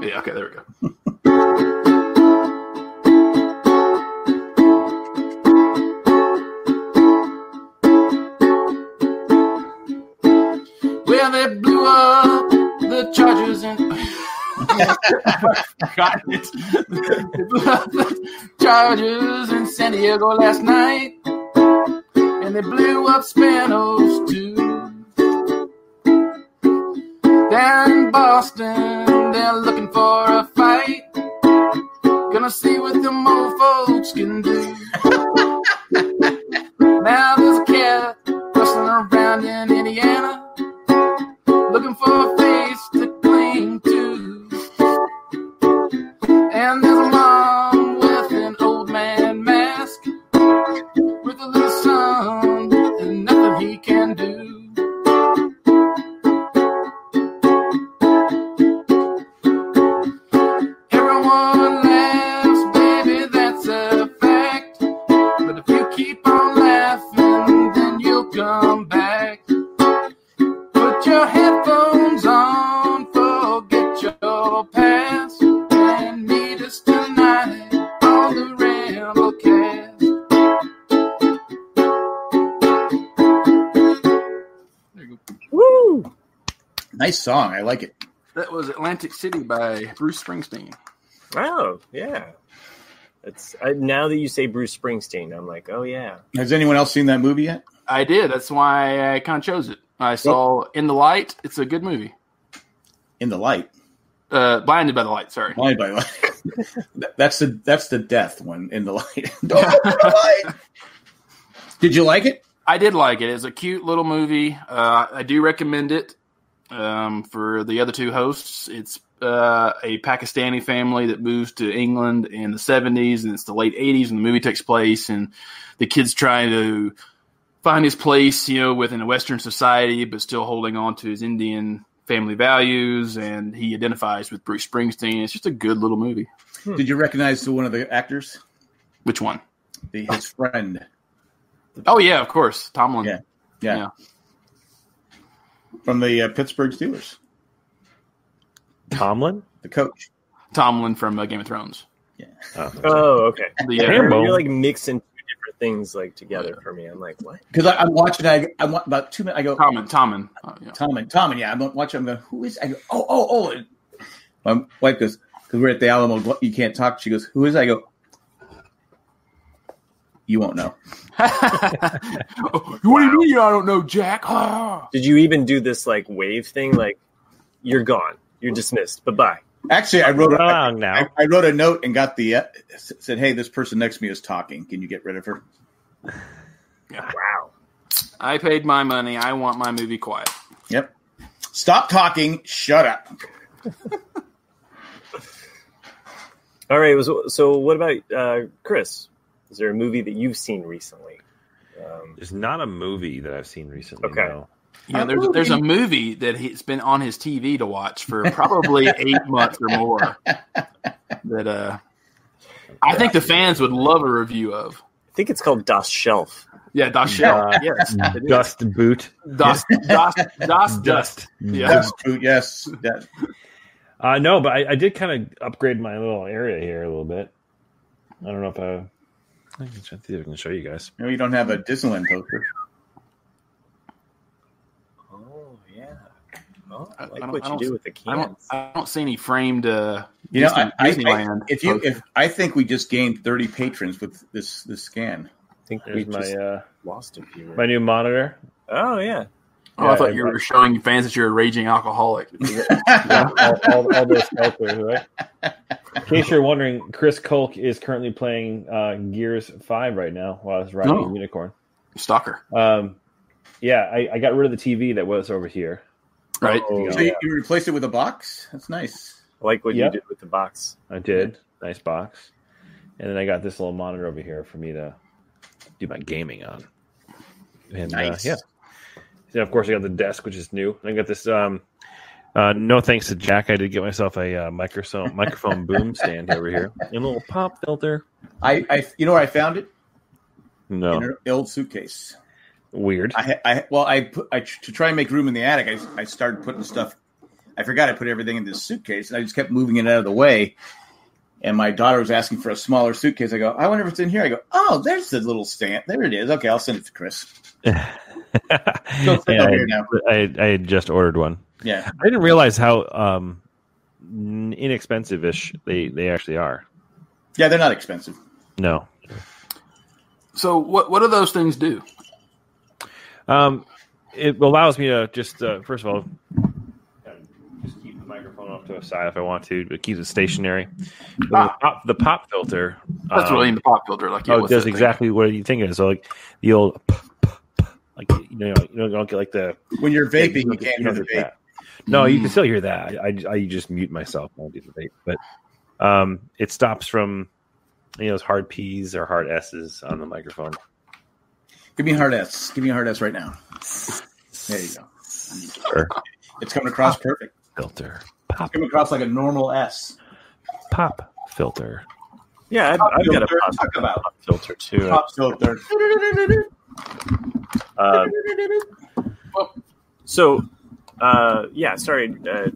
Yeah, okay, there we go. Well, they blew up the Chargers and got it. They blew up the Chargers in San Diego last night, and they blew up Spanos too. Down in Boston, they're looking for a fight. Gonna see what them old folks can do. Now there's a cat rustling around in Indiana, looking for a face to cling to. And there's a mom with an old man mask, with a little son and nothing he can do. Everyone laughs, baby, that's a fact. But if you keep on laughing, then you'll come back. Put your headphones on, forget your past, and meet us tonight on the Ramblecast. There you go. Woo! Nice song. I like it. That was Atlantic City by Bruce Springsteen. Oh, yeah. It's now that you say Bruce Springsteen, I'm like, oh, yeah. Has anyone else seen that movie yet? I did. That's why I kind of chose it. I saw In the Light. It's a good movie. In the Light. Blinded by the Light. Sorry. Blinded by the Light. That's the death one. In the Light. Don't look at the light. Did you like it? I did like it. It's a cute little movie. I do recommend it for the other two hosts. It's a Pakistani family that moves to England in the 70s, and it's the late 80s when the movie takes place, and the kid's trying to find his place, within a Western society, but still holding on to his Indian family values, and he identifies with Bruce Springsteen. It's just a good little movie. Did you recognize one of the actors? Which one? His friend. Oh, yeah, of course. Tomlin. Yeah. From the Pittsburgh Steelers. Tomlin? The coach. Tomlin from Game of Thrones. Yeah. Oh, okay. You're like mixing two different things like together for me. I'm like, what? Because I'm watching. I want about 2 minutes. I go Tomlin. Tomlin. Yeah, I'm watching. I'm going. Who is? I go. Oh. My wife goes, because we're at the Alamo. You can't talk. She goes, who is? I go. You won't know. What do you mean I don't know, Jack? Did you even do this like wave thing? Like, you're gone. You're dismissed. Bye-bye. Actually, I wrote now. I wrote a note and got the said, "Hey, this person next to me is talking. Can you get rid of her?" Wow. I paid my money. I want my movie quiet. Yep. Stop talking. Shut up. All right. So what about Chris? Is there a movie that you've seen recently? There's not a movie that I've seen recently. Okay. No. Yeah, there's a movie that he's been on his TV to watch for probably 8 months or more. That I think the fans would love a review of. I think it's called Das Shelf. Yeah, Das Shelf. Yes, Dust Boot. Dust. Yeah, Dust boot. Yes. No, but I did kind of upgrade my little area here a little bit. I don't know if I can see if I can show you guys. No, you don't have a Disneyland poster. Oh yeah. Oh, I like what you do with the cans. I don't see any framed. Disneyland. I think we just gained 30 patrons with this scan. I think There's we just lost a few. My new monitor. Oh yeah. I thought you were showing fans that you're a raging alcoholic. all those characters, right? In case you're wondering, Chris Kolk is currently playing Gears 5 right now while I was riding a unicorn. Stalker. I got rid of the TV that was over here. Right. So you replaced it with a box? That's nice. I like what you did with the box. I did. Nice box. And then I got this little monitor over here for me to do my gaming on. And, nice. Yeah, of course, I got the desk, which is new. I got this. No thanks to Jack, I did get myself a microphone boom stand over here, and a little pop filter. You know where I found it? No, in an old suitcase. Weird. To try and make room in the attic. I started putting stuff I forgot I put everything in this suitcase, and I just kept moving it out of the way. And my daughter was asking for a smaller suitcase. I go, I wonder if it's in here. I go, oh, there's the little stamp. There it is. Okay, I'll send it to Chris. I had just ordered one. Yeah. I didn't realize how inexpensive-ish they actually are. Yeah, they're not expensive. No. So what do those things do? It allows me to just, first of all, just keep the microphone off to a side if I want to, but it keeps it stationary. The pop filter. That's what I mean, the pop filter. Like, it does exactly what you think it is. So, like, the old, like, you don't get like the... When you're vaping, you can't hear the vape. No, you can still hear that. I just mute myself when I do the vape. But it stops from, those hard P's or hard S's on the microphone. Give me a hard S. Give me a hard S right now. There you go. Sure. It's coming across perfect. Filter. It's coming across like a normal S. Pop filter. Yeah, I've got a pop filter too. Pop filter. Sorry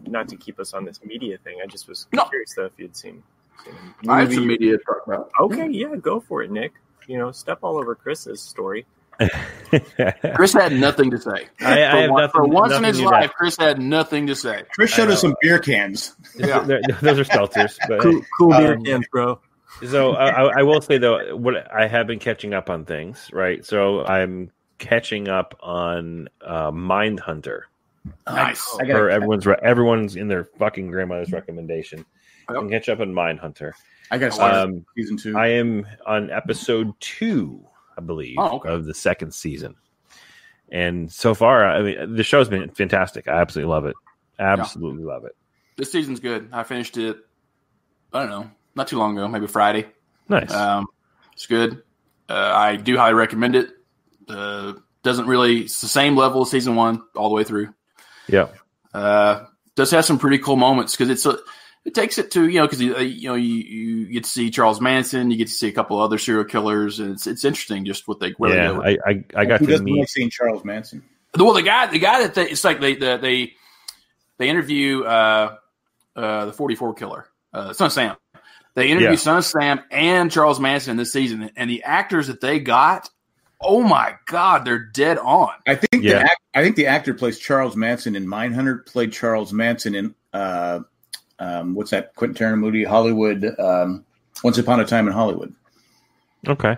not to keep us on this media thing. I just was curious though if you'd seen I have some media to talk about. Okay, yeah, go for it, Nick. Step all over Chris's story. Chris had nothing to say. For once in his life, Chris had nothing to say. Chris showed us some beer cans. Yeah, those are seltzers. But, cool beer cans, bro. So I will say though, what I have been catching up on things, right? So I'm catching up on Mindhunter. Nice. For everyone's in their fucking grandmother's recommendation. I can catch up on Mindhunter. I got to start season 2. I am on episode 2, I believe, of the second season. And so far, I mean, the show's been fantastic. I absolutely love it. Absolutely love it. This season's good. I finished it, I don't know, not too long ago, maybe Friday. Nice. It's good. I do highly recommend it. It's the same level as season 1 all the way through. Yeah. Does have some pretty cool moments because it takes it to, because you get to see Charles Manson, you get to see a couple other serial killers, and it's interesting just what they go with. I got to meet seeing Charles Manson. Well, the guy that it's like they interview the 44 killer, Son of Sam. They interview Son of Sam and Charles Manson this season, and the actors that they got, oh my God, they're dead on. I think the actor plays Charles Manson in Mindhunter, played Charles Manson in what's that Quentin Tarantino movie, Hollywood, Once Upon a Time in Hollywood. Okay.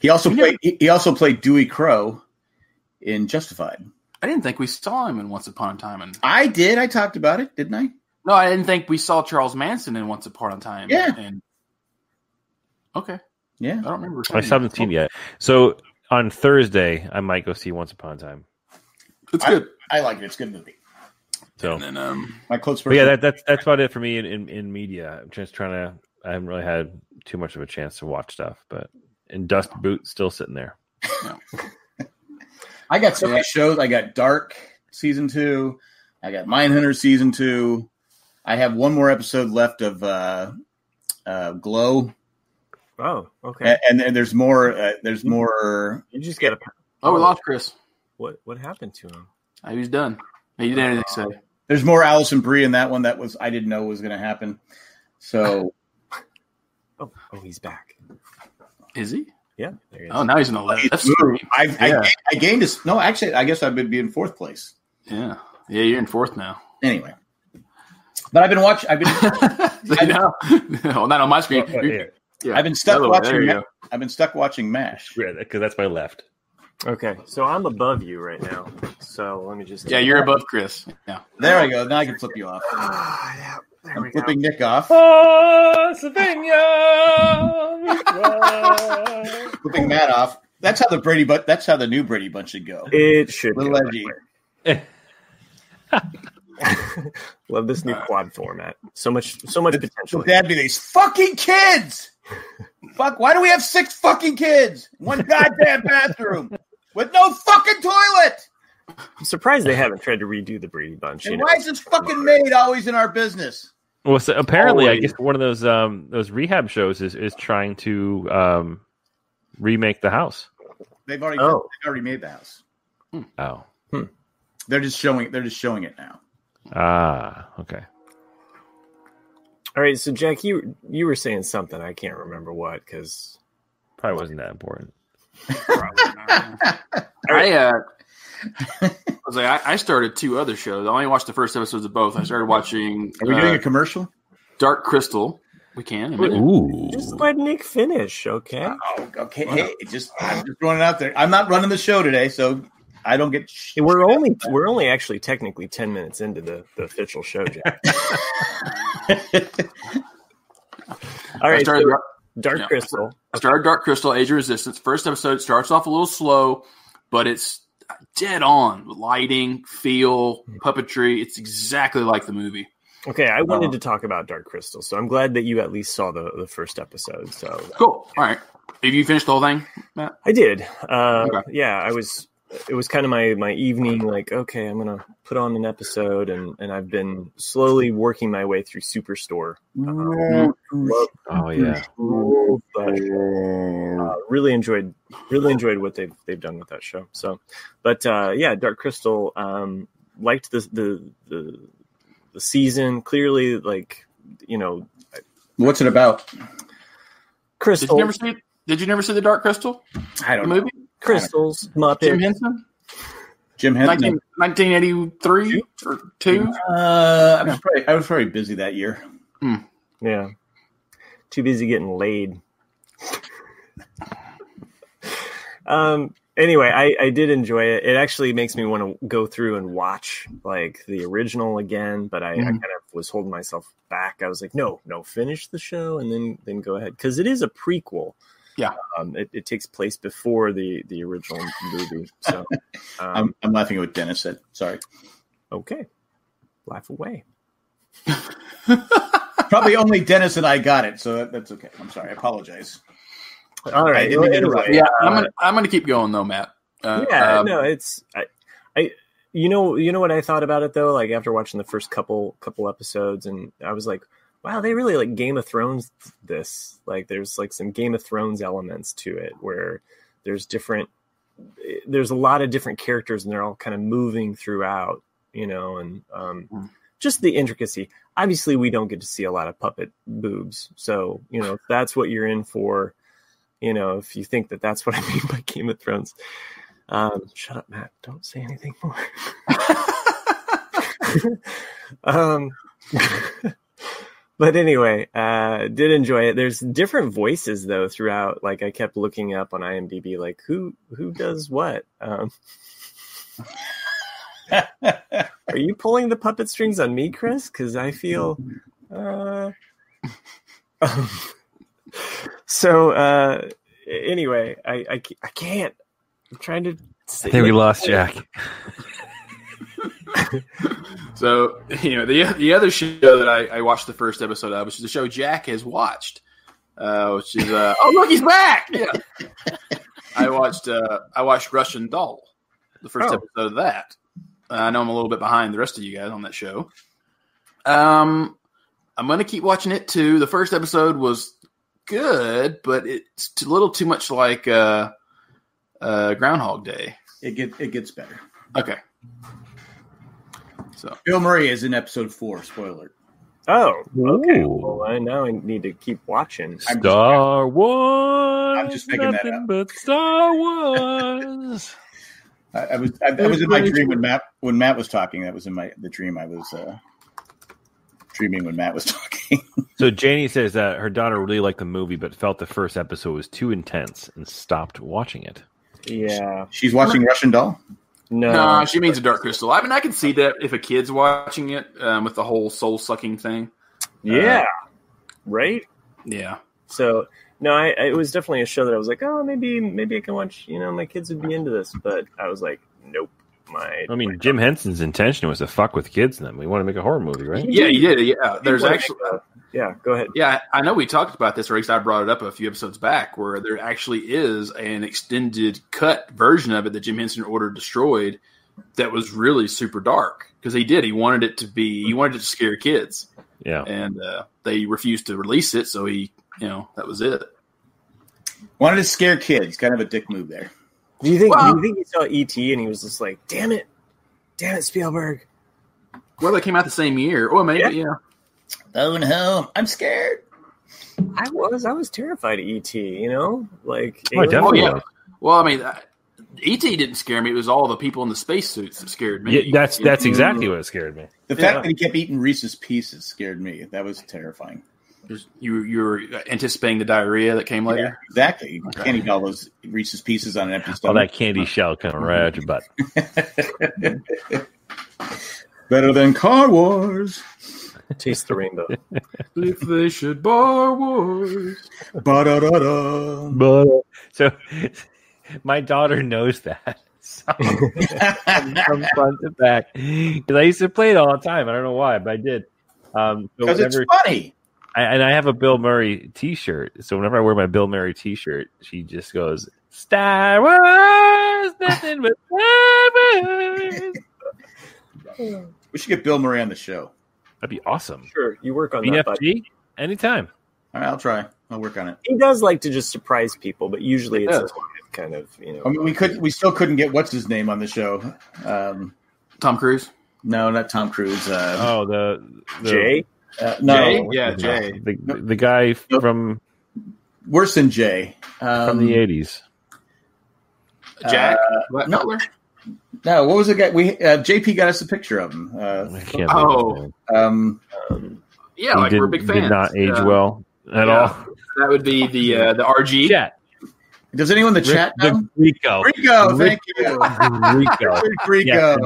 He also played Dewey Crow in Justified. I didn't think we saw him in Once Upon a Time. I did. I talked about it, didn't I? No, I didn't think we saw Charles Manson in Once Upon a Time. Yeah. Okay. Yeah. I don't remember. I haven't seen it yet. So on Thursday, I might go see Once Upon a Time. It's good. I like it. It's a good movie. So, and then, my close person. Yeah, that's about it for me in media. I'm just trying to. I haven't really had too much of a chance to watch stuff, but in Dust Boot, still sitting there. Yeah. I got so many shows. I got Dark season 2. I got Mindhunter season 2. I have one more episode left of Glow. Oh, okay. And there's more. There's more. You just get we lost Chris. What happened to him? He was done. He didn't have anything to say. There's more Alison Brie in that one. I didn't know was going to happen. So. Oh, he's back. Is he? Yeah. There he is. Oh, now he's in the left. I gained this. No, actually, I guess I would be in 4th place. Yeah. Yeah, you're in 4th now. Anyway. But I've been watching. Well, not on my screen. I've been stuck watching. I've been stuck watching MASH. Yeah, because that's my left. Okay, so I'm above you right now. So let me just. Yeah, you're above Chris. Yeah. There we go. Now I can flip you off. Yeah. I'm flipping Nick off. Oh, Savannah! Flipping Matt off. That's how the new Brady Bunch should go. It should. Little edgy. Love this new quad format. So much potential. Dad be these fucking kids. Fuck! Why do we have 6 fucking kids? One goddamn bathroom with no fucking toilet. I'm surprised they haven't tried to redo the Brady Bunch. And why is this fucking maid always in our business? Well, so apparently, I guess one of those rehab shows is trying to remake the house. They've already made the house. Oh, They're just showing it now. Ah, Okay. All right, so Jack, you were saying something. I can't remember what, because probably wasn't that important. I started 2 other shows. I only watched the first episodes of both. I started watching. Are we doing a commercial? Dark Crystal. We can. Ooh. Just let Nick finish, okay? Oh, okay. Hey, I'm just throwing it out there. I'm not running the show today, so I don't get. We're only actually technically 10 minutes into the official show, Jack. All right. Dark Crystal. I started Dark Crystal, Age of Resistance. First episode starts off a little slow, but it's dead on. Lighting, feel, puppetry. It's exactly like the movie. Okay, I wanted to talk about Dark Crystal, so I'm glad that you at least saw the first episode. So cool. All right. Have you finished the whole thing, Matt? I did. Okay. Yeah, it was kind of my evening, like, okay, I'm going to put on an episode, and I've been slowly working my way through Superstore. Oh, yeah. But, really enjoyed what they've done with that show. So, but yeah, Dark Crystal, liked the season. Clearly, like, What's it about? Crystal. Did you never see the Dark Crystal? I don't know. Movie? Crystals, Muppets. Jim Henson? 1983 or 2? I was very busy that year. Yeah. Too busy getting laid. Anyway, I did enjoy it. It actually makes me want to go through and watch like the original again, but I kind of was holding myself back. I was like, no, finish the show and then go ahead. Because it is a prequel. Yeah. It takes place before the original movie. So I'm laughing at what Dennis said. Sorry. Okay. Laugh away. Probably only Dennis and I got it, so that's okay. I'm sorry. I apologize. All right. Yeah, I'm going to keep going though, Matt. No, it's I you know what I thought about it though, like after watching the first couple episodes, and I was like, wow, they really like Game of Thrones this. Like there's like some Game of Thrones elements to it where there's a lot of different characters and they're all kind of moving throughout, and just the intricacy. Obviously we don't get to see a lot of puppet boobs. So, if that's what you're in for, if you think that that's what I mean by Game of Thrones, shut up, Matt. Don't say anything more. But anyway, did enjoy it. There's different voices though throughout. Like I kept looking up on IMDb, like who does what. Are you pulling the puppet strings on me, Chris? Because I feel. So anyway, I can't. I'm trying to. I think we lost Jack. So, the other show that I watched the first episode of, which is the show Jack has watched, which is oh look, he's back! Yeah, I watched Russian Doll, the first episode of that. I know I'm a little bit behind the rest of you guys on that show. I'm going to keep watching it too. The first episode was good, but it's a little too much like Groundhog Day. It gets better. Okay. So Bill Murray is in episode 4. Spoiler. Oh, okay. Ooh. Well, now I need to keep watching. Star Wars. I'm just picking that up. But Star Wars. I was in my dream when Matt was talking. That was in the dream. I was dreaming when Matt was talking. So Janie says that her daughter really liked the movie, but felt the first episode was too intense and stopped watching it. Yeah, she's watching Russian Doll. No, she means a Dark Crystal. I mean, I can see that if a kid's watching it with the whole soul-sucking thing. Yeah, right? Yeah. So, no, it was definitely a show that I was like, oh, maybe I can watch, my kids would be into this. But I was like, nope. Jim Henson's intention was to fuck with kids then. We want to make a horror movie, right? Yeah, he did. Yeah, there's actually... Yeah, go ahead. Yeah, I know we talked about this, or at least I brought it up a few episodes back, where there actually is an extended cut version of it that Jim Henson ordered destroyed that was really super dark. Because he wanted it to scare kids. Yeah. And they refused to release it, so that was it. Wanted to scare kids. Kind of a dick move there. Do you think he saw E.T. and he was just like, damn it, Spielberg. Well, they came out the same year. Well, maybe, yeah. Phone home. I'm scared. I was terrified of E.T., you know? Like, definitely. Yeah. Well, I mean, E.T. didn't scare me. It was all the people in the spacesuits that scared me. Yeah, that's exactly what scared me. The fact that he kept eating Reese's Pieces scared me. That was terrifying. You were anticipating the diarrhea that came later? Yeah, exactly. You can't eat all those Reese's Pieces on an empty stomach. All that candy shell coming right out your butt. Better than Car Wars. Taste the rainbow. If they should bar wars. Ba-da-da-da. So my daughter knows that. So, from front to back. Because I used to play it all the time. I don't know why, but I did. Because it's funny. I have a Bill Murray T-shirt. So whenever I wear my Bill Murray T-shirt, she just goes, Star Wars, nothing but Star Wars. We should get Bill Murray on the show. That'd be awesome. Sure, you work on that. BFG? Anytime. All right, I'll try. I'll work on it. He does like to just surprise people, but usually it's kind of, you know. I mean, we still couldn't get what's his name on the show. Tom Cruise? No, not Tom Cruise. The Jay? No, Jay? Yeah, Jay. The guy from worse than Jay from the 80s. Jack? No, what was the guy? JP got us a picture of him. I can't yeah, like we're big fans. Did not age well at all. That would be the RG. Chat. Does anyone in the chat know? The Rico. Thank you. Rico. Yeah,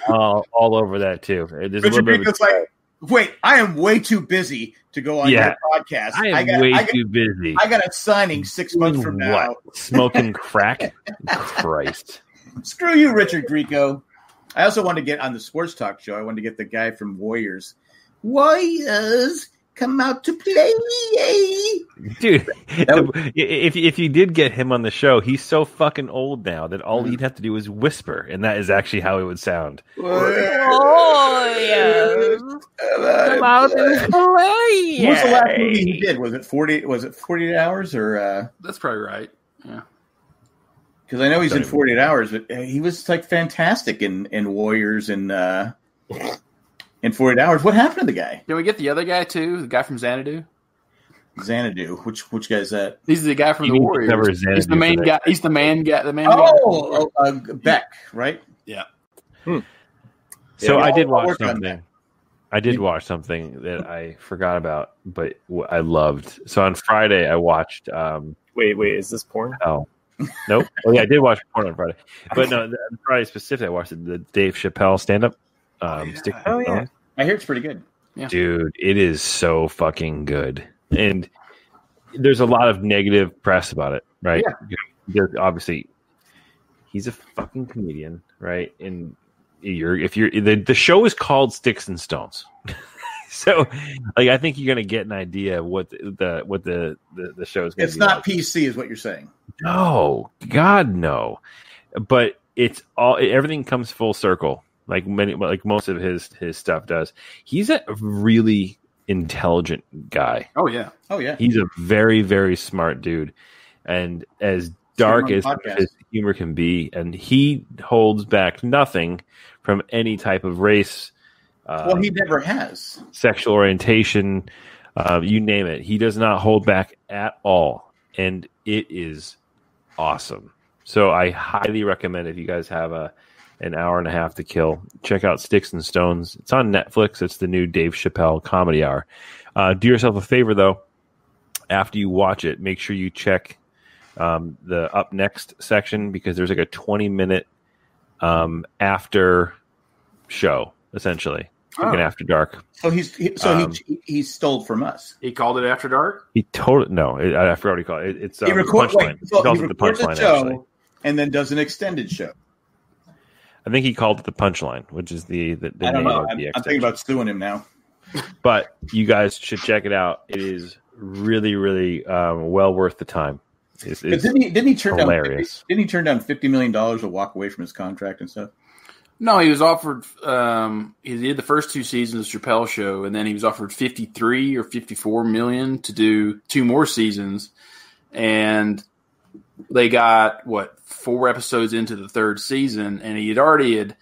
all over that too. There's Richard Rico's like, wait, I am way too busy to go on your podcast. I am way too busy. I got a signing 6 months from now. What? Smoking crack? Christ. Screw you, Richard Grieco. I also wanted to get on the sports talk show. I wanted to get the guy from Warriors. Warriors, come out to play. Dude, if you did get him on the show, he's so fucking old now that all he'd have to do is whisper, and that is actually how it would sound. Warriors, come out and play. What was the last movie he did? Was it 48 hours or? That's probably right. Yeah. Because I know he's in 48 Hours, but he was like fantastic in Warriors and in 48 Hours. What happened to the guy? Can we get the other guy too? The guy from Xanadu? Xanadu. Which guy is that? He's the guy from the Warriors. He's the main guy. He's the main guy. Beck, right? Yeah. So I did watch something. I did watch something that I forgot about, but I loved. So on Friday, I watched. Wait, is this porn? Oh. Nope. Oh yeah, I did watch porn on Friday, but no, on Friday specifically, I watched the Dave Chappelle stand-up. Stick. Oh yeah, I hear it's pretty good. Yeah. Dude, it is so fucking good, and there's a lot of negative press about it, right? Yeah. Obviously, he's a fucking comedian, right? And the show is called Sticks and Stones. So, like, I think you're gonna get an idea of what the show is going to be. It's not PC, is what you're saying. No, God, no. But it's all everything comes full circle. Like most of his stuff does. He's a really intelligent guy. Oh yeah. He's a very, very smart dude, and as dark as his humor can be, and he holds back nothing from any type of race. Well, he never has. Sexual orientation, you name it. He does not hold back at all. And it is awesome. So I highly recommend if you guys have an hour and a half to kill, check out Sticks and Stones. It's on Netflix. It's the new Dave Chappelle Comedy Hour. Do yourself a favor, though. After you watch it, make sure you check the Up Next section because there's like a 20-minute after show, essentially. Like an After Dark. So he stole from us. He called it After Dark? He told it. No, I forgot what he called it. It's he records Punchline. He calls it the Punchline, show actually. And then does an extended show. I think he called it the Punchline, which is the I don't know. I'm thinking about suing him now. But you guys should check it out. It is really, really well worth the time. Didn't he turn hilarious. down? Didn't he turn down $50 million to walk away from his contract and stuff? No, he was offered. He did the first 2 seasons of Chappelle Show, and then he was offered 53 or 54 million to do 2 more seasons, and they got 4 episodes into the 3rd season, and he had already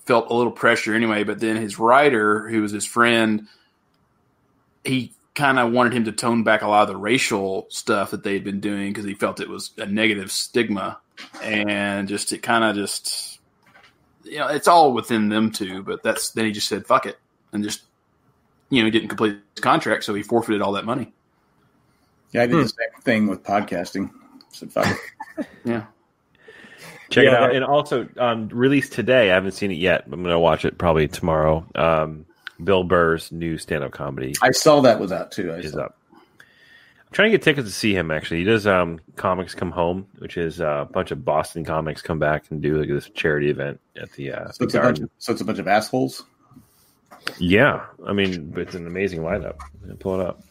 felt a little pressure anyway. But then his writer, who was his friend, he kind of wanted him to tone back a lot of the racial stuff that they'd been doing because he felt it was a negative stigma, and just it kind of just, you know, it's all within them two. But then he just said fuck it and just, you know, he didn't complete his contract, so he forfeited all that money. Yeah, I did the same thing with podcasting. So fuck it. Yeah. Check it out. And also, released today, I haven't seen it yet. I'm going to watch it probably tomorrow. Bill Burr's new stand-up comedy. I saw that was out, too. Is up. I'm trying to get tickets to see him, actually. He does Comics Come Home, which is a bunch of Boston comics come back and do like this charity event at the Garden. So it's a bunch of assholes? Yeah. I mean, it's an amazing lineup. Pull it up.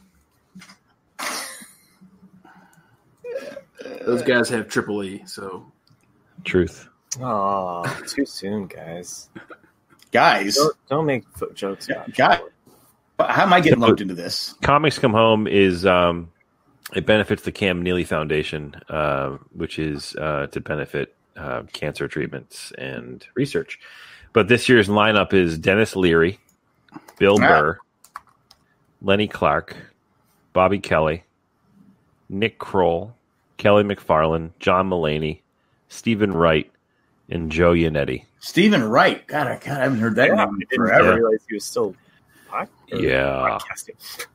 Those guys have Triple E, so... Truth. Oh, too soon, guys. Guys. Don't make jokes. Guys. How am I getting lumped into this? Comics Come Home is... it benefits the Cam Neely Foundation, which is to benefit cancer treatments and research. But this year's lineup is Dennis Leary, Bill Burr, Lenny Clark, Bobby Kelly, Nick Kroll, Kelly McFarlane, John Mulaney, Stephen Wright, and Joe Yannetti. Stephen Wright. God, I haven't heard that name forever. I realized he was still podcasting.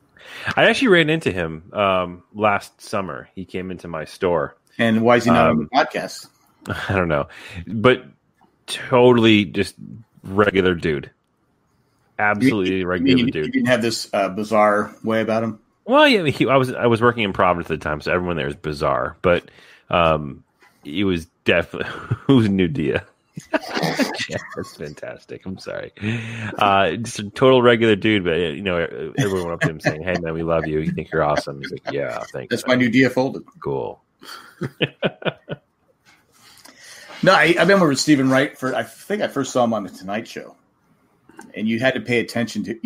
I actually ran into him last summer. He came into my store. And why is he not on the podcast? I don't know. But totally just regular dude. Absolutely regular dude. He didn't have this bizarre way about him? Well, yeah, I was working in Providence at the time, so everyone there is bizarre. But it was definitely who's new Dia. Yeah, that's fantastic. I'm sorry. Just a total regular dude, but you know, everyone went up to him saying, "Hey, man, we love you. You think you're awesome." He's like, "Yeah, thanks." That's my new Dia folded. Cool. No, I remember with Stephen Wright. I think I first saw him on the Tonight Show, and you had to pay attention to.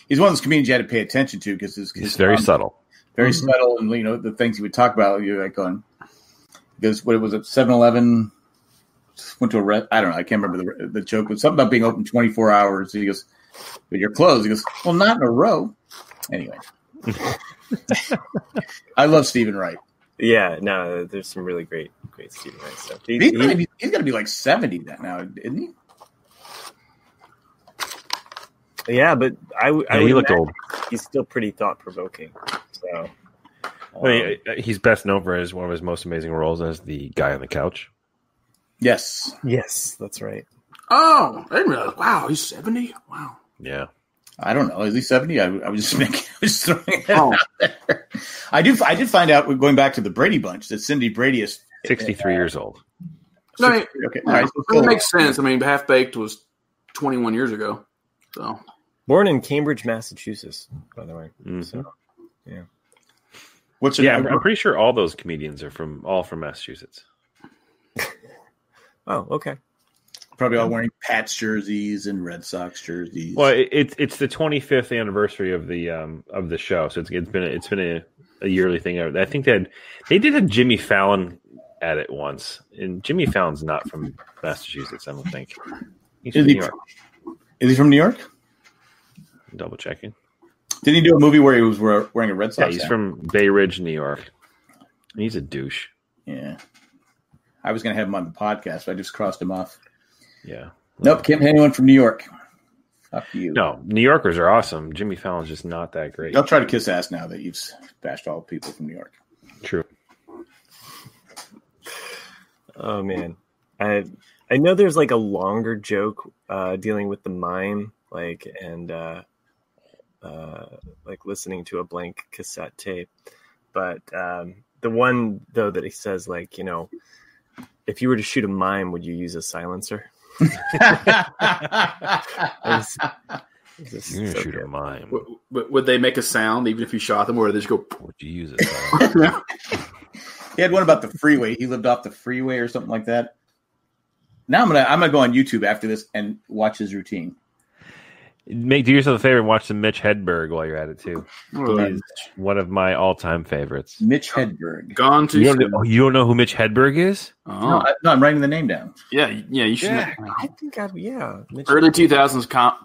He's one of those comedians you had to pay attention to because he's very subtle, very subtle, and you know the things he would talk about. You're like going, because what was it? 7-Eleven went to a I don't know. I can't remember the joke, but something about being open 24 hours. He goes, "But you're closed." He goes, "Well, not in a row." Anyway, I love Stephen Wright. Yeah, no, there's some really great Stephen Wright stuff. He's got to be like 70 now, isn't he? Yeah, but I he looked old. He's still pretty thought provoking. So, I mean, he's best known for one of his most amazing roles as the guy on the couch. Yes, that's right. Oh, I didn't realize. Wow, he's 70. Wow. Yeah. I don't know. Is he 70? I was just throwing it out there. I did find out, going back to the Brady Bunch, that Cindy Brady is 63 years old. No, okay. All right. It makes sense. I mean, Half Baked was 21 years ago. So born in Cambridge, Massachusetts, by the way. Mm-hmm. So, yeah. I'm pretty sure all those comedians are from Massachusetts. Oh, okay. Probably all wearing Pats jerseys and Red Sox jerseys. Well, it's the 25th anniversary of the show, so it's been a yearly thing. I think they did a Jimmy Fallon at it once, and Jimmy Fallon's not from Massachusetts, I don't think. He's from New York. Is he from New York? Double checking. Didn't he do a movie where he was wearing a Red Sox? Yeah, he's from Bay Ridge, New York. He's a douche. Yeah. I was going to have him on the podcast, but I just crossed him off. Yeah. Nope, can't have anyone from New York. Fuck you. No, New Yorkers are awesome. Jimmy Fallon's just not that great. They'll try to kiss ass now that you've bashed all people from New York. True. Oh man, I know there's like a longer joke dealing with the mime, like like listening to a blank cassette tape, but the one though that he says, like, you know, if you were to shoot a mime, would you use a silencer? You're gonna shoot a mime. Would they make a sound even if you shot them, or would they just go? Would you use a silencer? He had one about the freeway. He lived off the freeway or something like that. Now I'm gonna go on YouTube after this and watch his routine. Do yourself a favor and watch some Mitch Hedberg while you're at it too. Oh, He's one of my all-time favorites. Mitch Hedberg. Gone too soon. You don't know who Mitch Hedberg is? Oh. No, I'm writing the name down. Yeah, you should. I think Mitch Early 2000s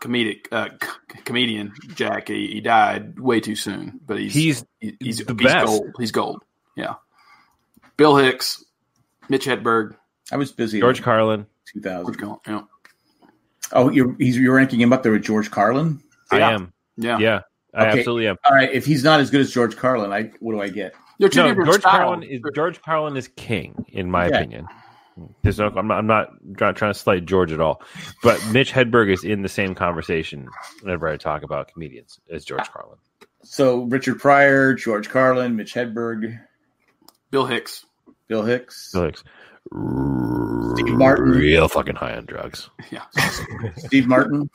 comedian Jack. He died way too soon, but he's the best. Gold. He's gold. Yeah. Bill Hicks, Mitch Hedberg. I was busy. George Carlin. 2000. Yeah. Oh, you're ranking him up there with George Carlin? I am. Yeah. I absolutely am. All right. If he's not as good as George Carlin, what do I get? They're two different styles. George Carlin is king, in my opinion. There's no, I'm not trying to slight George at all, but Mitch Hedberg is in the same conversation whenever I talk about comedians as George Carlin. So Richard Pryor, George Carlin, Mitch Hedberg, Bill Hicks. Steve Martin, real fucking high on drugs. Yeah. Steve Martin.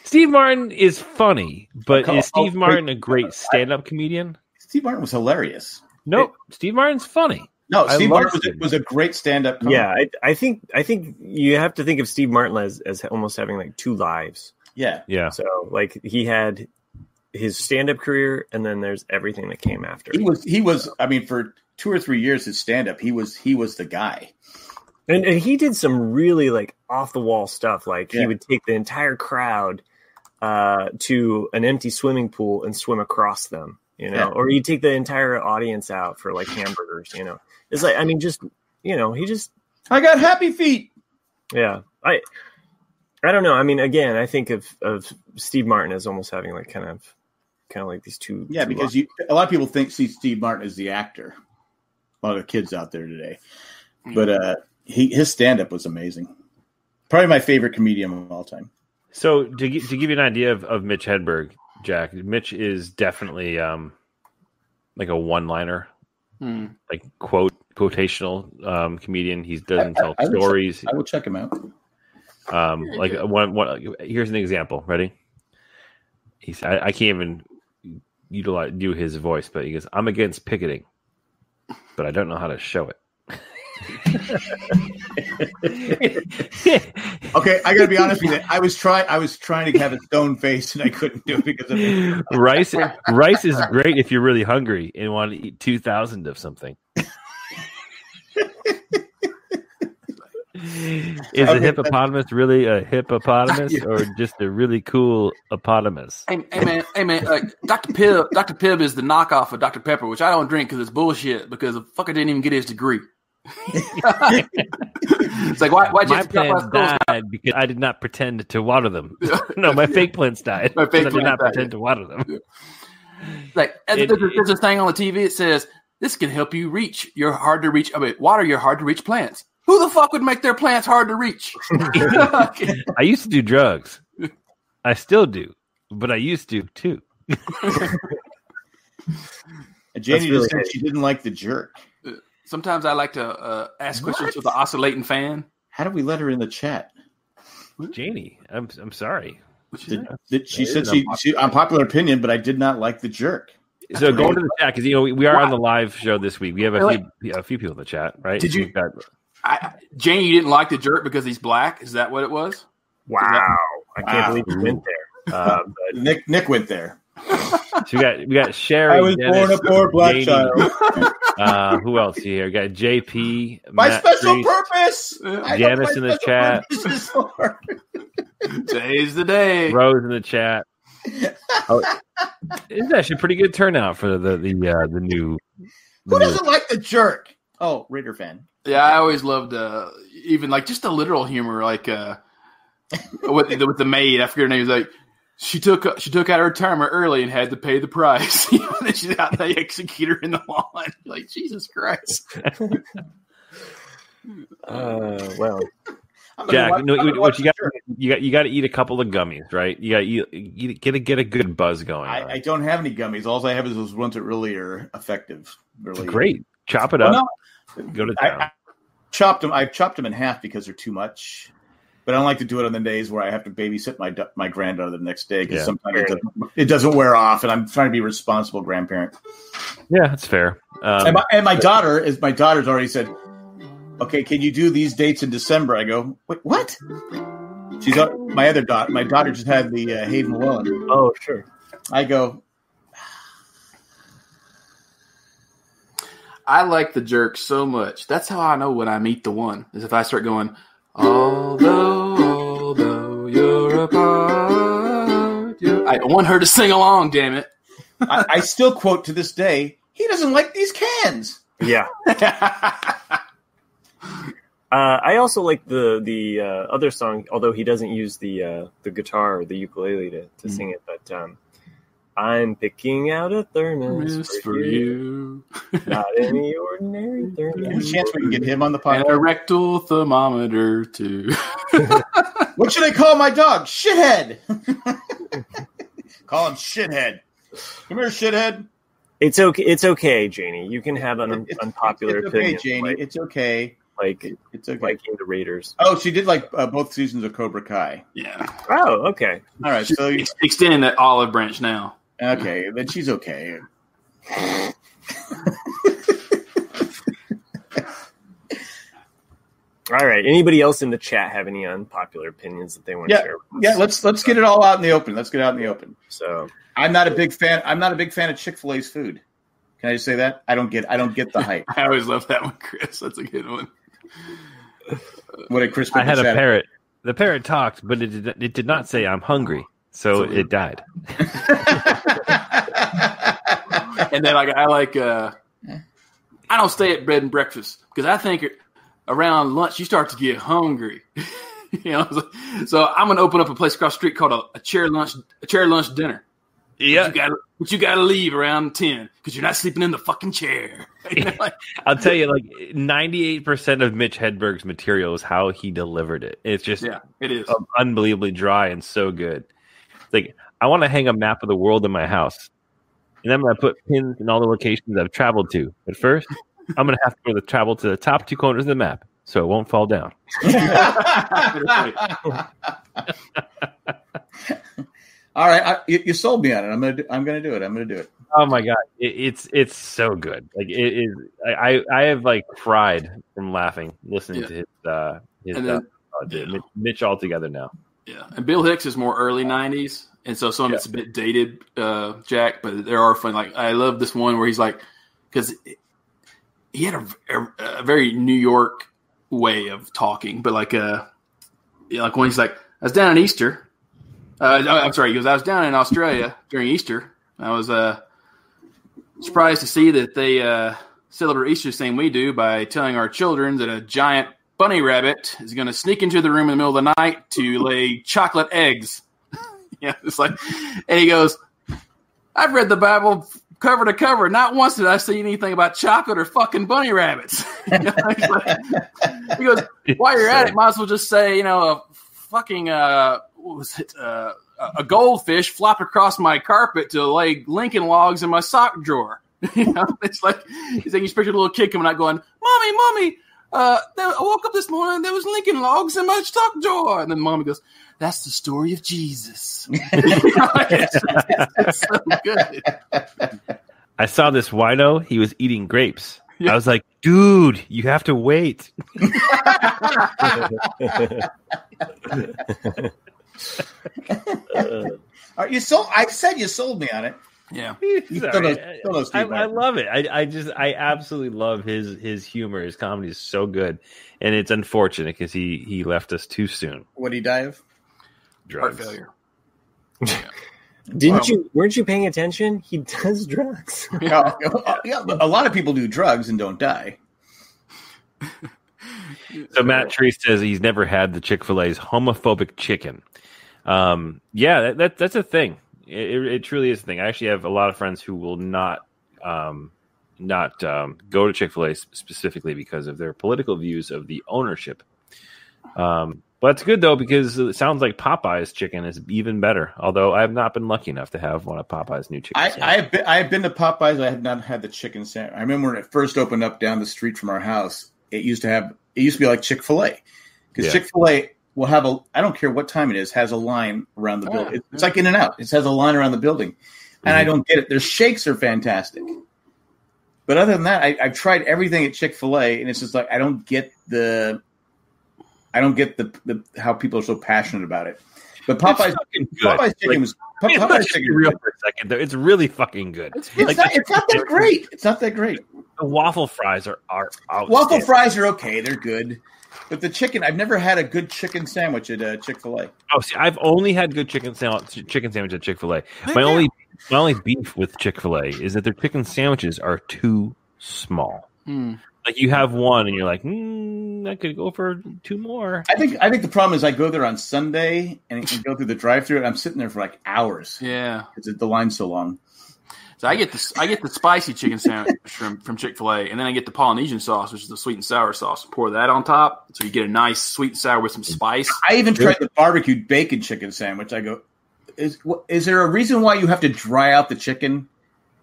Steve Martin is funny, but is Steve Martin a great stand-up comedian? Steve Martin was hilarious. No, Steve Martin's funny. No, Steve Martin was a great stand-up comedian. Yeah, I think you have to think of Steve Martin as almost having like two lives. Yeah. So like he had his stand-up career, and then there's everything that came after. He was. I mean, for 2 or 3 years, his stand-up, he was the guy. And he did some really like off the wall stuff. Like he would take the entire crowd to an empty swimming pool and swim across them, or he'd take the entire audience out for like hamburgers, It's like, I mean, just, I got happy feet. Yeah. I don't know. I mean, again, I think of Steve Martin as almost having like kind of like these two. Yeah, because a lot of people see Steve Martin as the actor. A lot of kids out there today, but his stand-up was amazing. Probably my favorite comedian of all time. So to give you an idea of Mitch Hedberg, Jack, Mitch is definitely like a one-liner, like quotational comedian. He doesn't tell stories. I will check him out. Like here's an example. Ready? I can't even do his voice, but he goes, "I'm against picketing, but I don't know how to show it." Okay, I gotta be honest with you. I was trying to have a stone face, and I couldn't do it because of it. Rice is great if you're really hungry and want to eat 2,000 of something. Is a hippopotamus really a hippopotamus or just a really cool hippopotamus? Hey man, like Dr. Pibb is the knockoff of Dr. Pepper, which I don't drink because it's bullshit. Because the fucker didn't even get his degree. It's like why my plants died because I did not pretend to water them. No, my fake plants died. I did not pretend to water them. Yeah. Like there's a thing on the TV. It says this can help you reach your hard to reach. Water your hard to reach plants. Who the fuck would make their plants hard to reach? I used to do drugs. I still do, but I used to too. Janie just said she didn't like the jerk. Sometimes I like to ask questions with the oscillating fan. How did we let her in the chat? Janie, I'm sorry. She said she unpopular opinion, but I did not like the jerk. So go into the chat because we are on the live show this week. We have a few people in the chat, right? Did you? Janie, you didn't like the jerk because he's black? Is that what it was? Wow! I can't believe you went there. But Nick went there. So we got Sherry. I was born a poor black child. Who else here? We got JP. My Matt special Priest, purpose. Janice in the chat. Today's the day. Rose in the chat. It's actually a pretty good turnout for the new. Who doesn't like the jerk? Oh, Raider fan. Yeah, I always loved even like just the literal humor, like with the maid. I forget her name. Was like she took out her timer early and had to pay the price. Then she's out. They execute her in the lawn. Like Jesus Christ. Well, Jack, what you got to eat a couple of gummies, right? You got to get a good buzz going. I don't have any gummies. All I have is those ones that really are effective. Really great. Chop it up. No, go to town. I chopped them in half because they're too much. But I don't like to do it on the days where I have to babysit my granddaughter the next day because sometimes it doesn't wear off, and I'm trying to be a responsible grandparent. Yeah, that's fair. And my daughter's already said, "Okay, can you do these dates in December?" I go, "Wait, what?" She's my other daughter. My daughter just had the Haven Llewellyn. Oh, sure. I go. I like the jerk so much. That's how I know when I meet the one. Is if I start going, although you're apart. I want her to sing along. Damn it! I still quote to this day. He doesn't like these cans. Yeah. I also like the other song, although he doesn't use the guitar or the ukulele to sing it. But I'm picking out a thermos for you. Not any ordinary thermos. Any chance we can get him on the podcast? And a rectal thermometer too. What should I call my dog? Shithead. Call him Shithead. Come here, Shithead. It's okay. It's okay, Janie. You can have an unpopular it's okay, opinion. Janie. Like, it's okay. It's okay. Liking the Raiders. Oh, she did like both seasons of Cobra Kai. Yeah. Oh, okay. All right. So extending that olive branch now. Okay, then she's okay. All right. Anybody else in the chat have any unpopular opinions that they want to share with us? Let's get it all out in the open. Let's get out in the open. So I'm not a big fan of Chick-fil-A's food. Can I just say that? I don't get the hype. I always love that one, Chris. That's a good one. What did Chris? I had a parrot. The parrot talked, but it did not say I'm hungry, so it died. And then I don't stay at bed and breakfast because I think around lunch you start to get hungry. So I'm gonna open up a place across the street called a chair lunch dinner. Yeah, but you gotta leave around 10 because you're not sleeping in the fucking chair. I'll tell you, 98% of Mitch Hedberg's material is how he delivered it. It's just it is unbelievably dry and so good. I want to hang a map of the world in my house, and I'm going to put pins in all the locations I've traveled to. But first, I'm going to have to travel to the top two corners of the map so it won't fall down. All right, you sold me on it. I'm gonna do it. Oh my god, it's so good. Like it is. I have cried from laughing listening to his Mitch all together now. Yeah, and Bill Hicks is more early '90s, and so some of it's a bit dated, Jack. But there are fun. I love this one where he's because he had a very New York way of talking, but when he's I was down in Easter. I'm sorry. He goes, I was down in Australia during Easter. I was surprised to see that they celebrate Easter the same we do by telling our children that a giant bunny rabbit is going to sneak into the room in the middle of the night to lay chocolate eggs. And he goes, I've read the Bible cover to cover. Not once did I see anything about chocolate or fucking bunny rabbits. He goes, while you're at it, might as well just say, a fucking what was it? A goldfish flopped across my carpet to lay Lincoln logs in my sock drawer. It's he's you picture a little kid coming out going, "Mommy, I woke up this morning. There was Lincoln logs in my sock drawer." And then Mommy goes, "That's the story of Jesus." It's so good. I saw this wino. He was eating grapes. Yeah. I was like, dude, you have to wait. You sold. I said you sold me on it. Yeah, I love it. I absolutely love his humor. His comedy is so good, and it's unfortunate because he left us too soon. What did he die of? Drugs. Heart failure. Weren't you paying attention? He does drugs. Yeah, a lot of people do drugs and don't die. So Matt Tree says he's never had the Chick-fil-A's homophobic chicken. That's a thing. It truly is a thing. I actually have a lot of friends who will not go to Chick-fil-A specifically because of their political views of the ownership. But it's good, though, because it sounds like Popeye's chicken is even better, although I have not been lucky enough to have one of Popeye's new chicken sandwiches. I have been to Popeye's. I have not had the chicken sandwich. I remember when it first opened up down the street from our house, it used to be like Chick-fil-A. Because Chick-fil-A will have I don't care what time it is, has a line around the building. It's like In-N-Out. It has a line around the building. And I don't get it. Their shakes are fantastic. But other than that, I've tried everything at Chick-fil-A, and it's just I don't get the I don't get the how people are so passionate about it. But Popeye's chicken was Popeye's chicken. Real for a second, though. It's really fucking good. It's not that great. It's not that great. The waffle fries are waffle fries are okay. They're good. But the chicken, I've never had a good chicken sandwich at Chick-fil-A. Oh, see, I've only had good chicken sandwich at Chick-fil-A. My only beef with Chick-fil-A is that their chicken sandwiches are too small. Like you have one, and you're like, I could go for 2 more. I think the problem is I go there on Sunday and go through the drive-thru, and I'm sitting there for like hours. Yeah, because the line's so long. So I get the spicy chicken sandwich from Chick-fil-A, and then I get the Polynesian sauce, which is the sweet and sour sauce. Pour that on top, so you get a nice sweet and sour with some spice. I even tried the barbecued bacon chicken sandwich. I go, is there a reason why you have to dry out the chicken?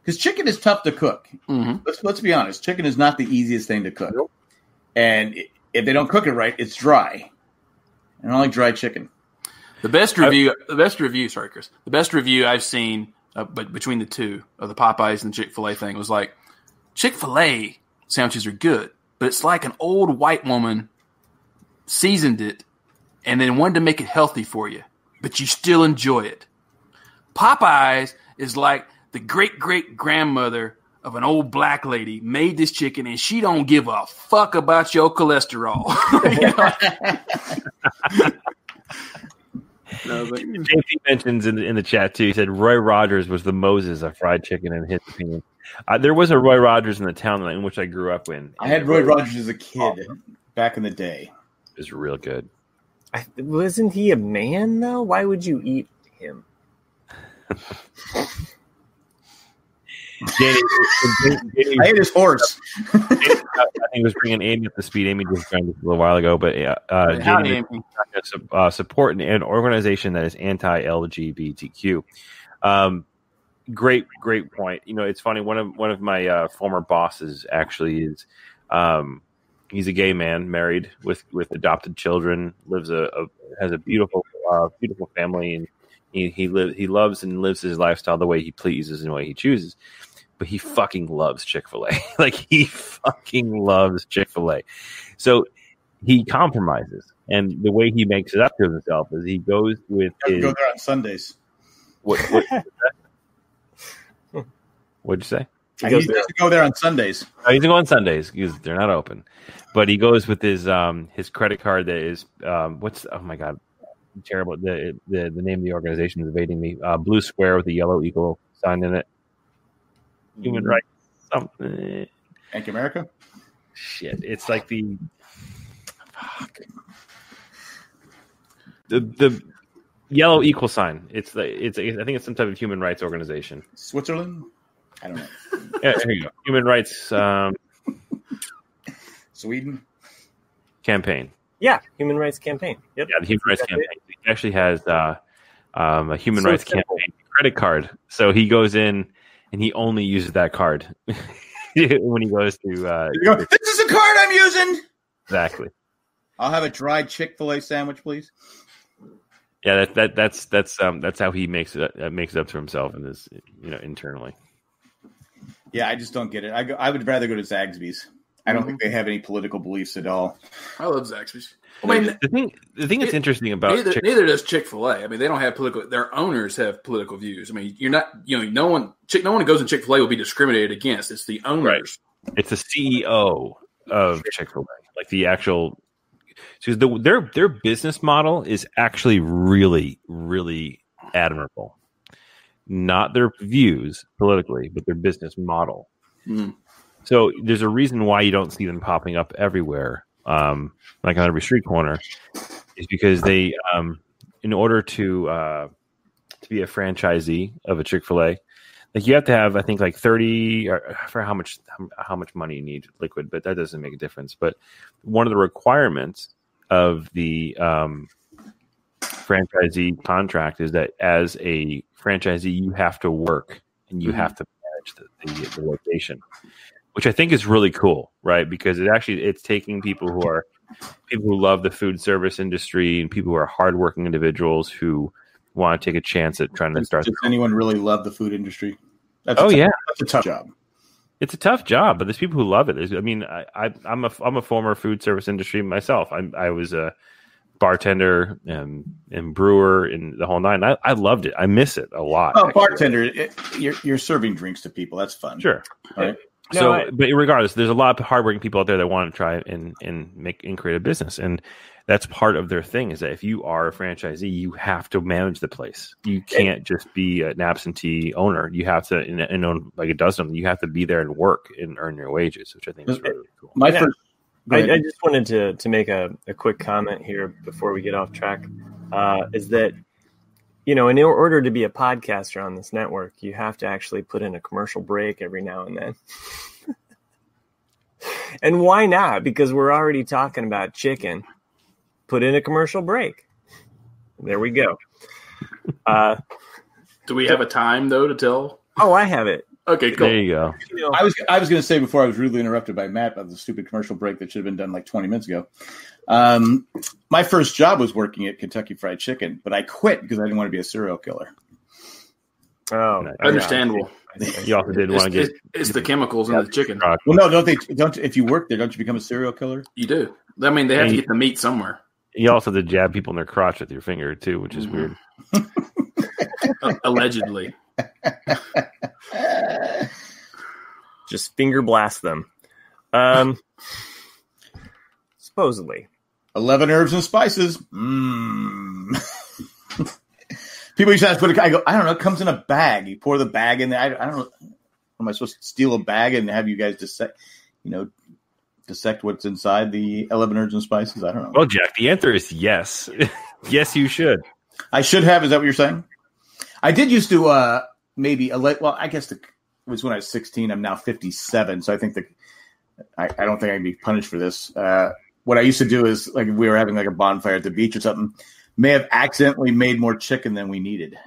Because chicken is tough to cook. Mm-hmm. Let's be honest. Chicken is not the easiest thing to cook. Nope. And if they don't cook it right, it's dry. And I don't like dry chicken. The best review I've seen, but between the two of the Popeyes and Chick-fil-A thing was like, Chick-fil-A sandwiches are good, but it's like an old white woman seasoned it and then wanted to make it healthy for you, but you still enjoy it. Popeyes is like the great-great-grandmother of an old black lady made this chicken, and she don't give a fuck about your cholesterol. JP mentions in the chat, too, he said Roy Rogers was the Moses of fried chicken in his opinion. There was a Roy Rogers in the town in which I grew up in. I had Roy Rogers as a kid back in the day. It was real good. Wasn't he a man, though? Why would you eat him? I ate his horse. I think he was bringing Amy up to speed. Amy just joined us a little while ago, but Jamie support an organization that is anti-LGBTQ. Great point. You know, it's funny. One of my former bosses actually is he's a gay man, married with adopted children, has a beautiful family, and he loves and lives his lifestyle the way he pleases and the way he chooses. But he fucking loves Chick-fil-A. Like, he fucking loves Chick-fil-A. So he compromises. And the way he makes it up to himself is he goes with his... go there on Sundays. What'd you say? He has to go there on Sundays. Oh, he's going to go on Sundays because they're not open. But he goes with his credit card that is... oh, my God. Terrible. The name of the organization is evading me. Blue square with a yellow eagle sign in it. Human rights something. Bank America? Shit. It's like the yellow equal sign. I think it's some type of human rights organization. Switzerland? I don't know. Yeah, there you go. Human rights Sweden? Campaign. Yeah, Human Rights Campaign. Yep. Yeah, the Human Rights Campaign. He actually has a Human Rights Campaign credit card. So he goes in and he only uses that card when he goes to. This is a card I'm using. Exactly. I'll have a dried Chick-fil-A sandwich, please. Yeah, that's how he makes it up to himself and is internally. Yeah, I just don't get it. I would rather go to Zaxby's. I don't think they have any political beliefs at all. I love Zaxby's. I mean, the thing that's interesting about neither does Chick-fil-A. I mean, they don't have political. Their owners have political views. I mean, you're not. No one who goes in Chick-fil-A will be discriminated against. It's the owners. Right. It's the CEO of Chick-fil-A, like the actual. Because their business model is actually really, really admirable. Not their views politically, but their business model. Mm. So there's a reason why you don't see them popping up everywhere, like on every street corner, is because they, in order to be a franchisee of a Chick-fil-A, like you have to have, I think, like 30 for how much money you need liquid, but that doesn't make a difference. But one of the requirements of the franchisee contract is that as a franchisee, you have to work and you have to manage the location. Which I think is really cool, right? Because it's taking people who love the food service industry and people who are hardworking individuals who want to take a chance at trying to start. Does anyone really love the food industry? That's a tough job. It's a tough job, but there's people who love it. I'm a former food service industry myself. I was bartender and brewer and the whole nine. I loved it. I miss it a lot. Oh, bartender, you're serving drinks to people. That's fun. Sure. Right? So, but regardless, there's a lot of hardworking people out there that want to try and create a business, and that's part of their thing. Is that if you are a franchisee, you have to manage the place. You can't just be an absentee owner. You have to, and own like a dozen of them. You have to be there and work and earn your wages, which I think is really cool. I just wanted to make a quick comment here before we get off track. Is that, in order to be a podcaster on this network, you have to actually put in a commercial break every now and then. And why not? Because we're already talking about chicken. Put in a commercial break. There we go. Do we have a time, though, to tell? Oh, I have it. Okay, cool. There you go. I was going to say before I was rudely interrupted by Matt about the stupid commercial break that should have been done like 20 minutes ago. My first job was working at Kentucky Fried Chicken, but I quit because I didn't want to be a serial killer. Oh, understandable. You also didn't want to get it's the chemicals in the chicken. Well, no, don't if you work there, don't you become a serial killer? You do. I mean, they have to get the meat somewhere. You also have to jab people in their crotch with your finger too, which is weird. Allegedly. Just finger blast them. Supposedly. 11 herbs and spices. People used to ask, I go, I don't know. It comes in a bag. You pour the bag in there. I don't know. Am I supposed to steal a bag and have you guys dissect what's inside the 11 herbs and spices? I don't know. Well, Jack, the answer is yes. Yes, you should. I should have. Is that what you're saying? I did used to I guess it was when I was 16. I'm now 57. So I think I don't think I'd be punished for this. What I used to do is, like, if we were having like a bonfire at the beach or something, may have accidentally made more chicken than we needed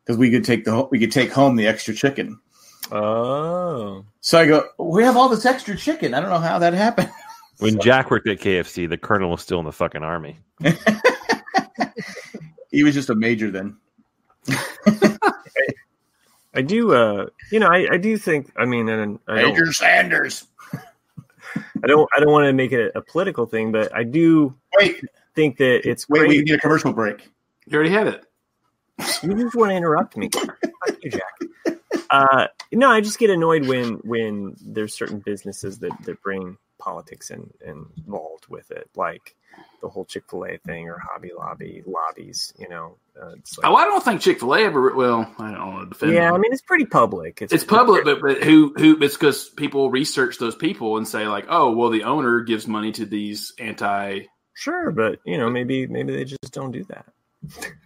because we could take home the extra chicken. Oh, so I go, we have all this extra chicken. I don't know how that happened. When Jack worked at KFC, the colonel was still in the fucking army. He was just a major then. I do. I do think. I mean, and Major Sanders. I don't want to make it a political thing, but I do think that it's great. Wait, we need a commercial break. You already have it. You just want to interrupt me. Fuck you, Jack. No, I just get annoyed when there's certain businesses that bring politics involved with it, like the whole Chick-fil-A thing or Hobby Lobby lobbies. It's like, I don't think Chick-fil-A ever. Well, I don't want to defend. Yeah, them. I mean it's pretty public. It's public, but who? It's because people research those people and say like, oh, well, the owner gives money to these anti. Sure, but maybe they just don't do that.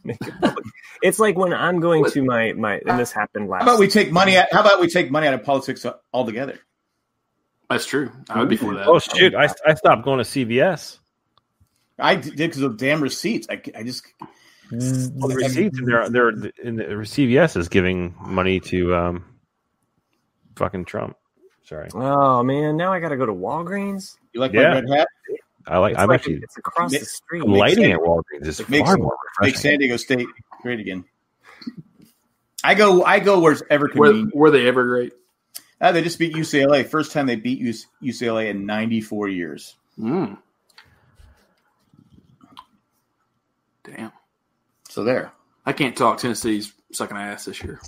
Make it public. It's like when I'm going to my and this happened last. How about we take money out of politics altogether? That's true. I would be for that. Oh shit! I stopped going to CVS. I did because of damn receipts. I just the receipts. They're in the CVS is giving money to fucking Trump. Sorry. Oh man, now I got to go to Walgreens. You like my red hat? It's across the street. Lighting at Walgreens is far more refreshing. Make San Diego State great again. I go wherever convenient. Were they ever great? They just beat UCLA. First time they beat UCLA in 94 years. Damn. So there. I can't talk. Tennessee's sucking ass this year.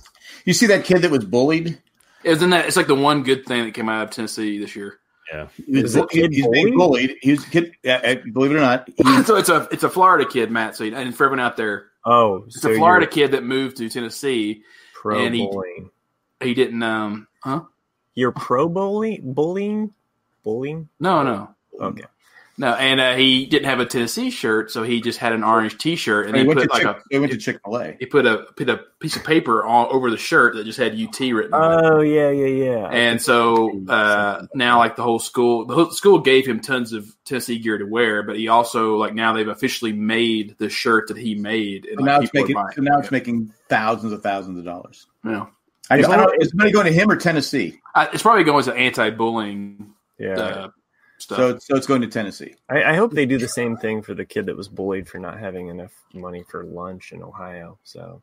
You see that kid that was bullied? Isn't that? It's like the one good thing that came out of Tennessee this year. Yeah, he's being bullied. He was a kid. Believe it or not. So it's a Florida kid, Matt. So and for everyone out there, it's a Florida kid that moved to Tennessee, and bowling. He didn't. You're pro bullying? No. Okay. No, and he didn't have a Tennessee shirt, so he just had an orange T-shirt, and he went to Chick-fil-A. He put a piece of paper all over the shirt that just had UT written on it. Oh yeah. And so now, like the whole school gave him tons of Tennessee gear to wear, but he also now they've officially made the shirt that he made. And now it's making thousands of dollars. Yeah. I don't. Is money going to him or Tennessee? It's probably going to anti-bullying. Stuff. So it's going to Tennessee. I hope they do the same thing for the kid that was bullied for not having enough money for lunch in Ohio. So,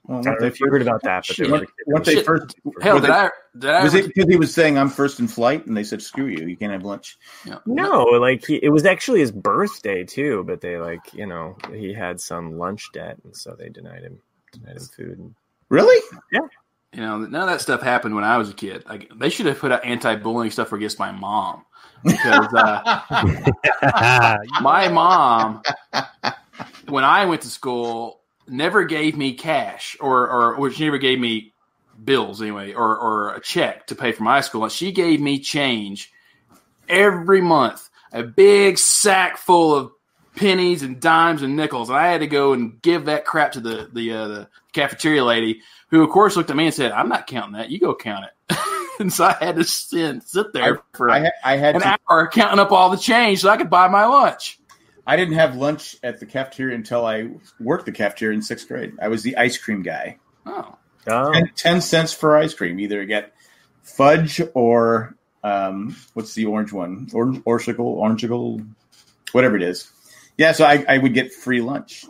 Well, I don't know if you heard about that, but they were once they first Hell, did I was it because he was saying I'm first in flight, and they said screw you can't have lunch? No, like it was actually his birthday too, but they he had some lunch debt, and so they denied him food. Really? Yeah. None of that stuff happened when I was a kid. Like, they should have put out anti-bullying stuff against my mom, because my mom, when I went to school, never gave me cash or she never gave me bills anyway, or a check to pay for my school. And she gave me change every month, a big sack full of pennies and dimes and nickels. And I had to go and give that crap to the cafeteria lady, who of course looked at me and said, "I'm not counting that. You go count it." And so I had to sit there for an hour counting up all the change so I could buy my lunch. I didn't have lunch at the cafeteria until I worked the cafeteria in 6th grade. I was the ice cream guy. Oh. 10 cents for ice cream. Either get fudge or what's the orange one? Orangicle, whatever it is. Yeah, so I would get free lunch.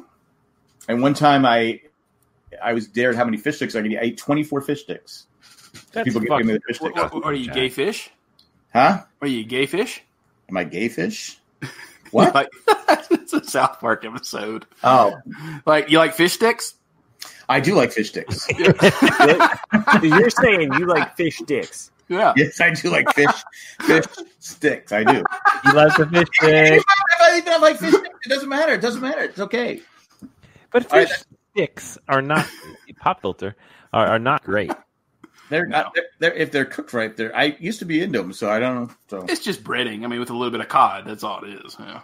And one time I was dared how many fish sticks I could eat. I ate 24 fish sticks. People give me the fish sticks. Are you gay fish? Huh? Are you gay fish? Am I gay fish? What? It's a South Park episode. Oh. Like, you like fish sticks? I do like fish sticks. You're saying you like fish sticks. Yeah. Yes, I do like fish sticks. I do. You like the fish sticks. If I like fish sticks, it doesn't matter. It doesn't matter. It's okay. But fish sticks are not pop filter are not great. They're not. They're if they're cooked right. I used to be into them, so I don't know. So It's just breading. I mean, with a little bit of cod. That's all it is. Yeah.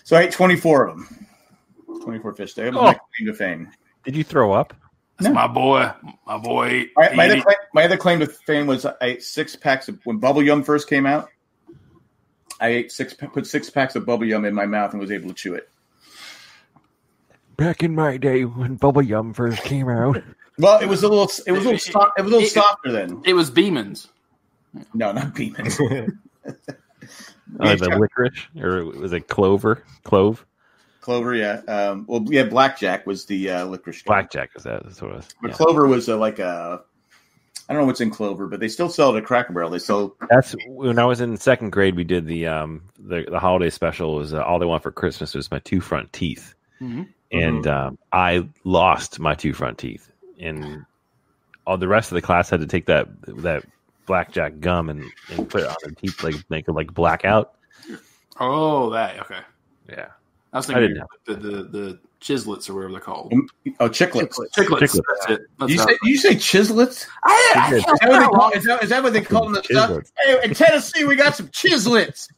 So I ate 24 of them. 24 fish sticks. That was my claim to fame. Did you throw up? That's my boy. My boy. My other claim to fame was I ate 6 packs of when Bubble Yum first came out. I put 6 packs of Bubble Yum in my mouth and was able to chew it. Back in my day when Bubble Yum first came out. Well, it was a little softer then. It was Beeman's. No, not Beeman's. The licorice, or was it clove? Clover, yeah. Blackjack was the licorice. Blackjack was that? That's what it was. But Clover was I don't know what's in Clover, but they still sell it at Cracker Barrel. That's when I was in 2nd grade. We did the holiday special. Was all they want for Christmas was my 2 front teeth, and I lost my 2 front teeth. And all the rest of the class had to take that blackjack gum and put it on their teeth, make it like blackout. Oh, that okay. Yeah, I was thinking the chislets or whatever they're called. Oh, chiclets. Chiclets. That's it. You say chislets? Is that what they call them? Hey, in Tennessee, we got some chislets.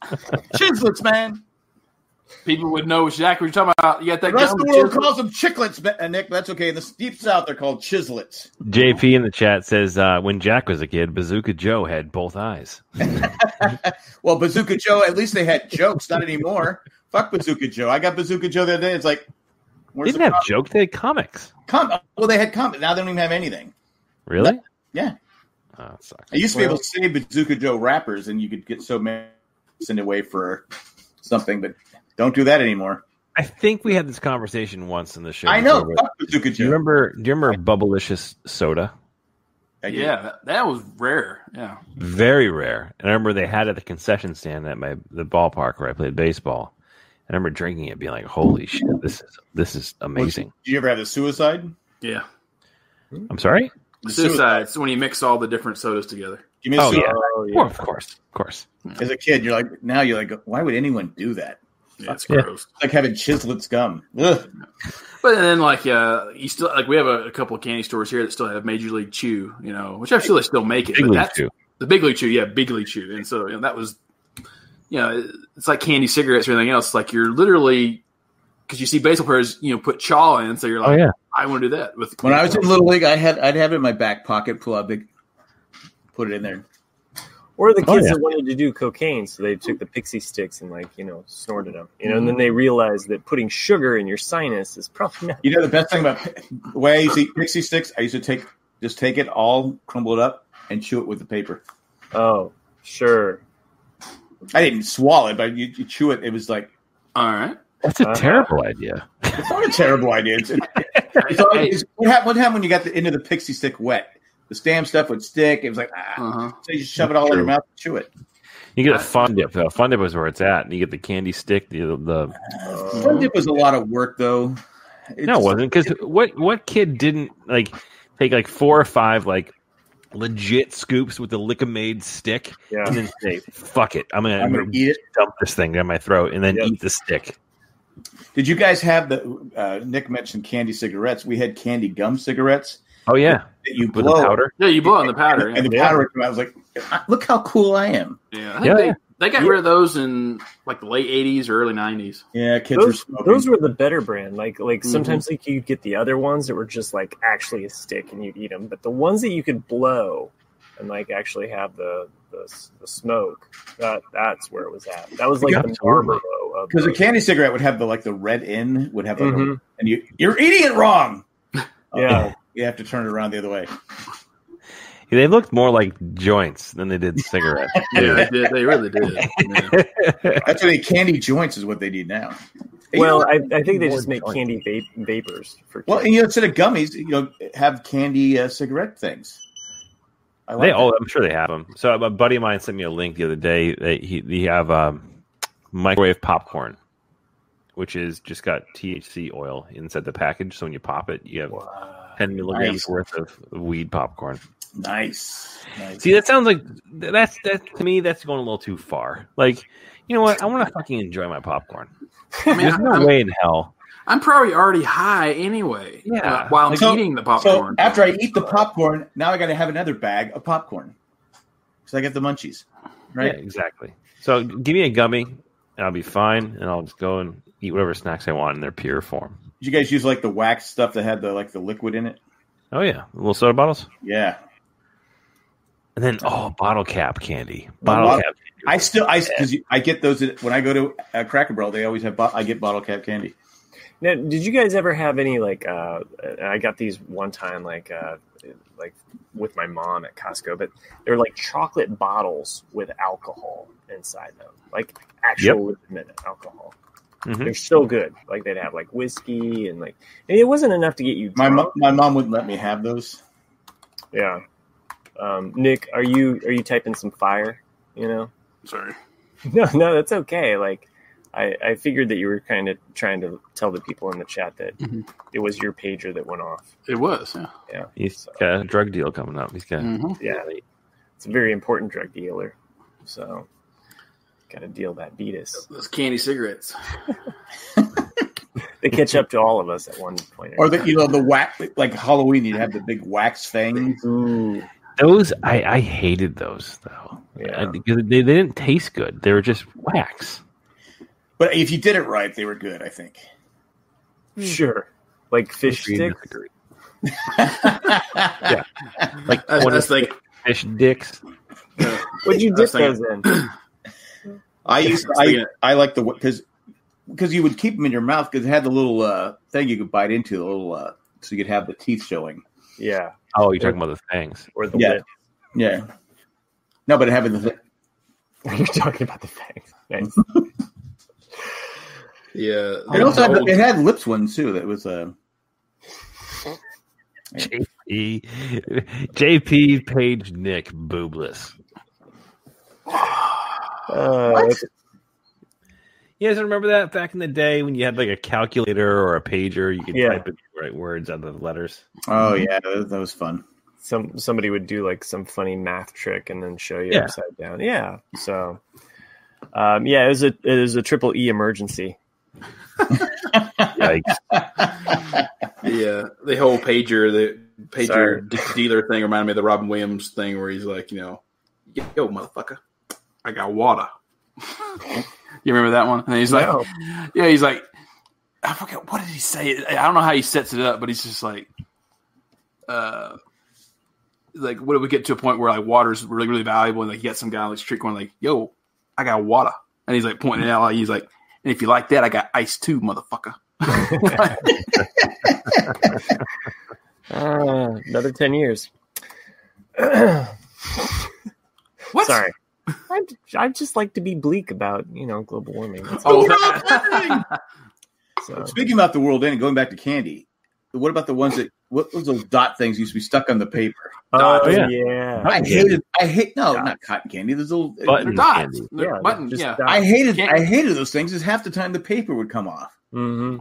Chislets, man. People would know exactly what you're talking about. You got that. The rest of the world calls them chiclets, Nick. That's okay. In the deep south, they're called chislets. JP in the chat says, when Jack was a kid, Bazooka Joe had both eyes. Well, Bazooka Joe, at least they had jokes. Not anymore. Fuck Bazooka Joe. I got Bazooka Joe the other day. It's like, they didn't have jokes. They had comics. Well, they had comics. Now they don't even have anything. Really? Yeah. Oh, that sucks. I used to be able to say Bazooka Joe rappers, and you could get so many sent away for something, but don't do that anymore. I think we had this conversation once in the show. I know. Bazooka Joe. Do you remember Bubblicious soda? Yeah, that was rare. Yeah, very rare. And I remember they had it at the concession stand at the ballpark where I played baseball. I remember drinking it, being like, "Holy shit, this is amazing." Did you ever have the suicide? Yeah. I'm sorry. The suicide. It's when you mix all the different sodas together. You mean yeah. Well, of course. As a kid, you're like, why would anyone do that? That's gross. It's like having Chislets gum. Ugh. But then, you still we have a couple of candy stores here that still have Major League Chew, which I'm sure they still make it. Big League Chew. The Big League Chew, yeah, Big League Chew, and so that was, it's like candy cigarettes or anything else. Like you're literally, because you see baseball players, put chaw in, so you're like, I want to do that. When I was in Little League, I'd have it in my back pocket, pull out put it in there. Or the kids that wanted to do cocaine, so they took the pixie sticks and snorted them. And then they realized that putting sugar in your sinus is probably not. The best thing about the way I used to eat pixie sticks, I used to take it all, crumble it up, and chew it with the paper. Oh, sure. I didn't swallow it, but you chew it. It was like, all right. That's a terrible idea. It's not a terrible idea. What happened when you got into the pixie stick wet? The Stam stuff would stick. It was like, so you just shove it all in your mouth and chew it. You get a Fun Dip, though. Fun Dip is where it's at. And you get the candy stick. Fun Dip was a lot of work, though. No, it wasn't. Because what kid didn't take 4 or 5 legit scoops with the Lick-O-Made stick and then say, fuck it. I'm gonna eat it, dump this thing down my throat, and then eat the stick. Did you guys have Nick mentioned candy cigarettes. We had candy gum cigarettes. Oh, yeah. That you blow. With the powder? Yeah, you blow on the powder. And the powder would come out. I was like, look how cool I am. Yeah, they got rid of those in the late 80s or early 90s. Yeah, kids those were the better brand. Sometimes you'd get the other ones that were just actually a stick and you'd eat them. But the ones that you could blow and actually have the smoke, that's where it was at. That was the Marlboro. Because a candy cigarette would have the red end would have and you're eating it wrong. Yeah. You have to turn it around the other way. They looked more like joints than they did cigarettes. Yeah, they really did. Yeah. That's what candy joints is what they need now. Well, I think they just make candy vapors for kids. Well, and instead of gummies, have candy cigarette things. I'm sure they have them. So a buddy of mine sent me a link the other day. They have microwave popcorn, which is just got THC oil inside the package. So when you pop it, you have 10 milligrams worth of weed popcorn. Nice. See, that sounds like that's to me. That's going a little too far. You know what? I want to fucking enjoy my popcorn. There's no way in hell. I'm probably already high anyway. Yeah. While I'm eating the popcorn. So after I eat the popcorn, now I got to have another bag of popcorn. So I get the munchies, right? Yeah, exactly. So give me a gummy, and I'll be fine, and I'll just go and eat whatever snacks I want in their pure form. Did you guys use the wax stuff that had the liquid in it? Oh yeah, little soda bottles. Yeah. And then bottle cap candy. Because I get those when I go to Cracker Barrel. They always have. I get bottle cap candy. Now, did you guys ever have any I got these one time with my mom at Costco, but they're chocolate bottles with alcohol inside them, actual legitimate alcohol. Mm-hmm. They're so good. They'd have whiskey and it wasn't enough to get you drunk. My mom wouldn't let me have those. Yeah. Nick, are you typing some fire? Sorry. No, that's okay. I figured that you were kind of trying to tell the people in the chat that it was your pager that went off. It was, yeah. Yeah. He's got a drug deal coming up. He's got yeah. It's a very important drug dealer. So got to deal that beatus. Those candy cigarettes. They catch up to all of us at one point. Or the wax, Halloween, you'd have the big wax fangs. Ooh. Those I hated those though. Yeah. Because they didn't taste good. They were just wax. But if you did it right, they were good, I think. Sure. Fish sticks? Yeah. That's fish dicks. What'd you dip those in? I like because you would keep them in your mouth because it had the little thing you could bite into, the little so you could have the teeth showing. Yeah. Oh, you're talking about the fangs. Or the lip. Yeah. No, but having the You're talking about the fangs. Nice. Yeah. It had lips ones too. That was JP Page Nick boobless. You guys remember that back in the day when you had a calculator or a pager, you could type in the right words out of the letters? Oh yeah, that was fun. Somebody would do some funny math trick and then show you upside down. Yeah. So it was a triple E emergency. Yikes. The whole pager dealer thing reminded me of the Robin Williams thing where he's yo, motherfucker, I got water. You remember that one? And he's he's like, I forget, what did he say? I don't know how he sets it up, but he's just what do we get to a point where water's really, really valuable and you get some guy on the street going yo, I got water. And he's pointing it out he's and if you like that, I got ice too, motherfucker. Another 10 years. What? Sorry. I just like to be bleak about, global warming. So speaking about the world ending, going back to candy, what about the ones that what was those dot things used to be stuck on the paper? Oh yeah. yeah. I hate not cotton candy. There's little Button dots. candy. They're Yeah, button, just yeah. dots. I hated those things. Because half the time the paper would come off. Mm-hmm.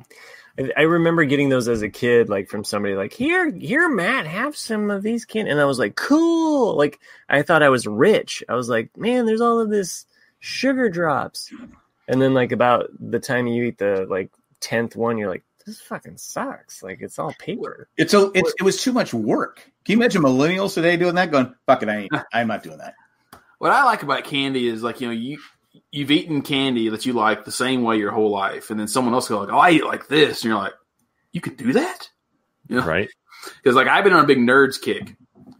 I remember getting those as a kid, like from somebody, like here, Matt, have some of these candy, and I was like, cool. Like I thought I was rich. I was like, man, there's all of this sugar drops, and then like about the time you eat the like 10th one, you're like, this fucking sucks. Like it's all paper. It was too much work. Can you imagine millennials today doing that? Going, fuck it, I'm not doing that. What I like about candy is like, you've eaten candy that you like the same way your whole life, and then someone else goes like, "Oh, I eat it like this," and you're like, "You could do that?" Right? Because like I've been on a big nerds kick,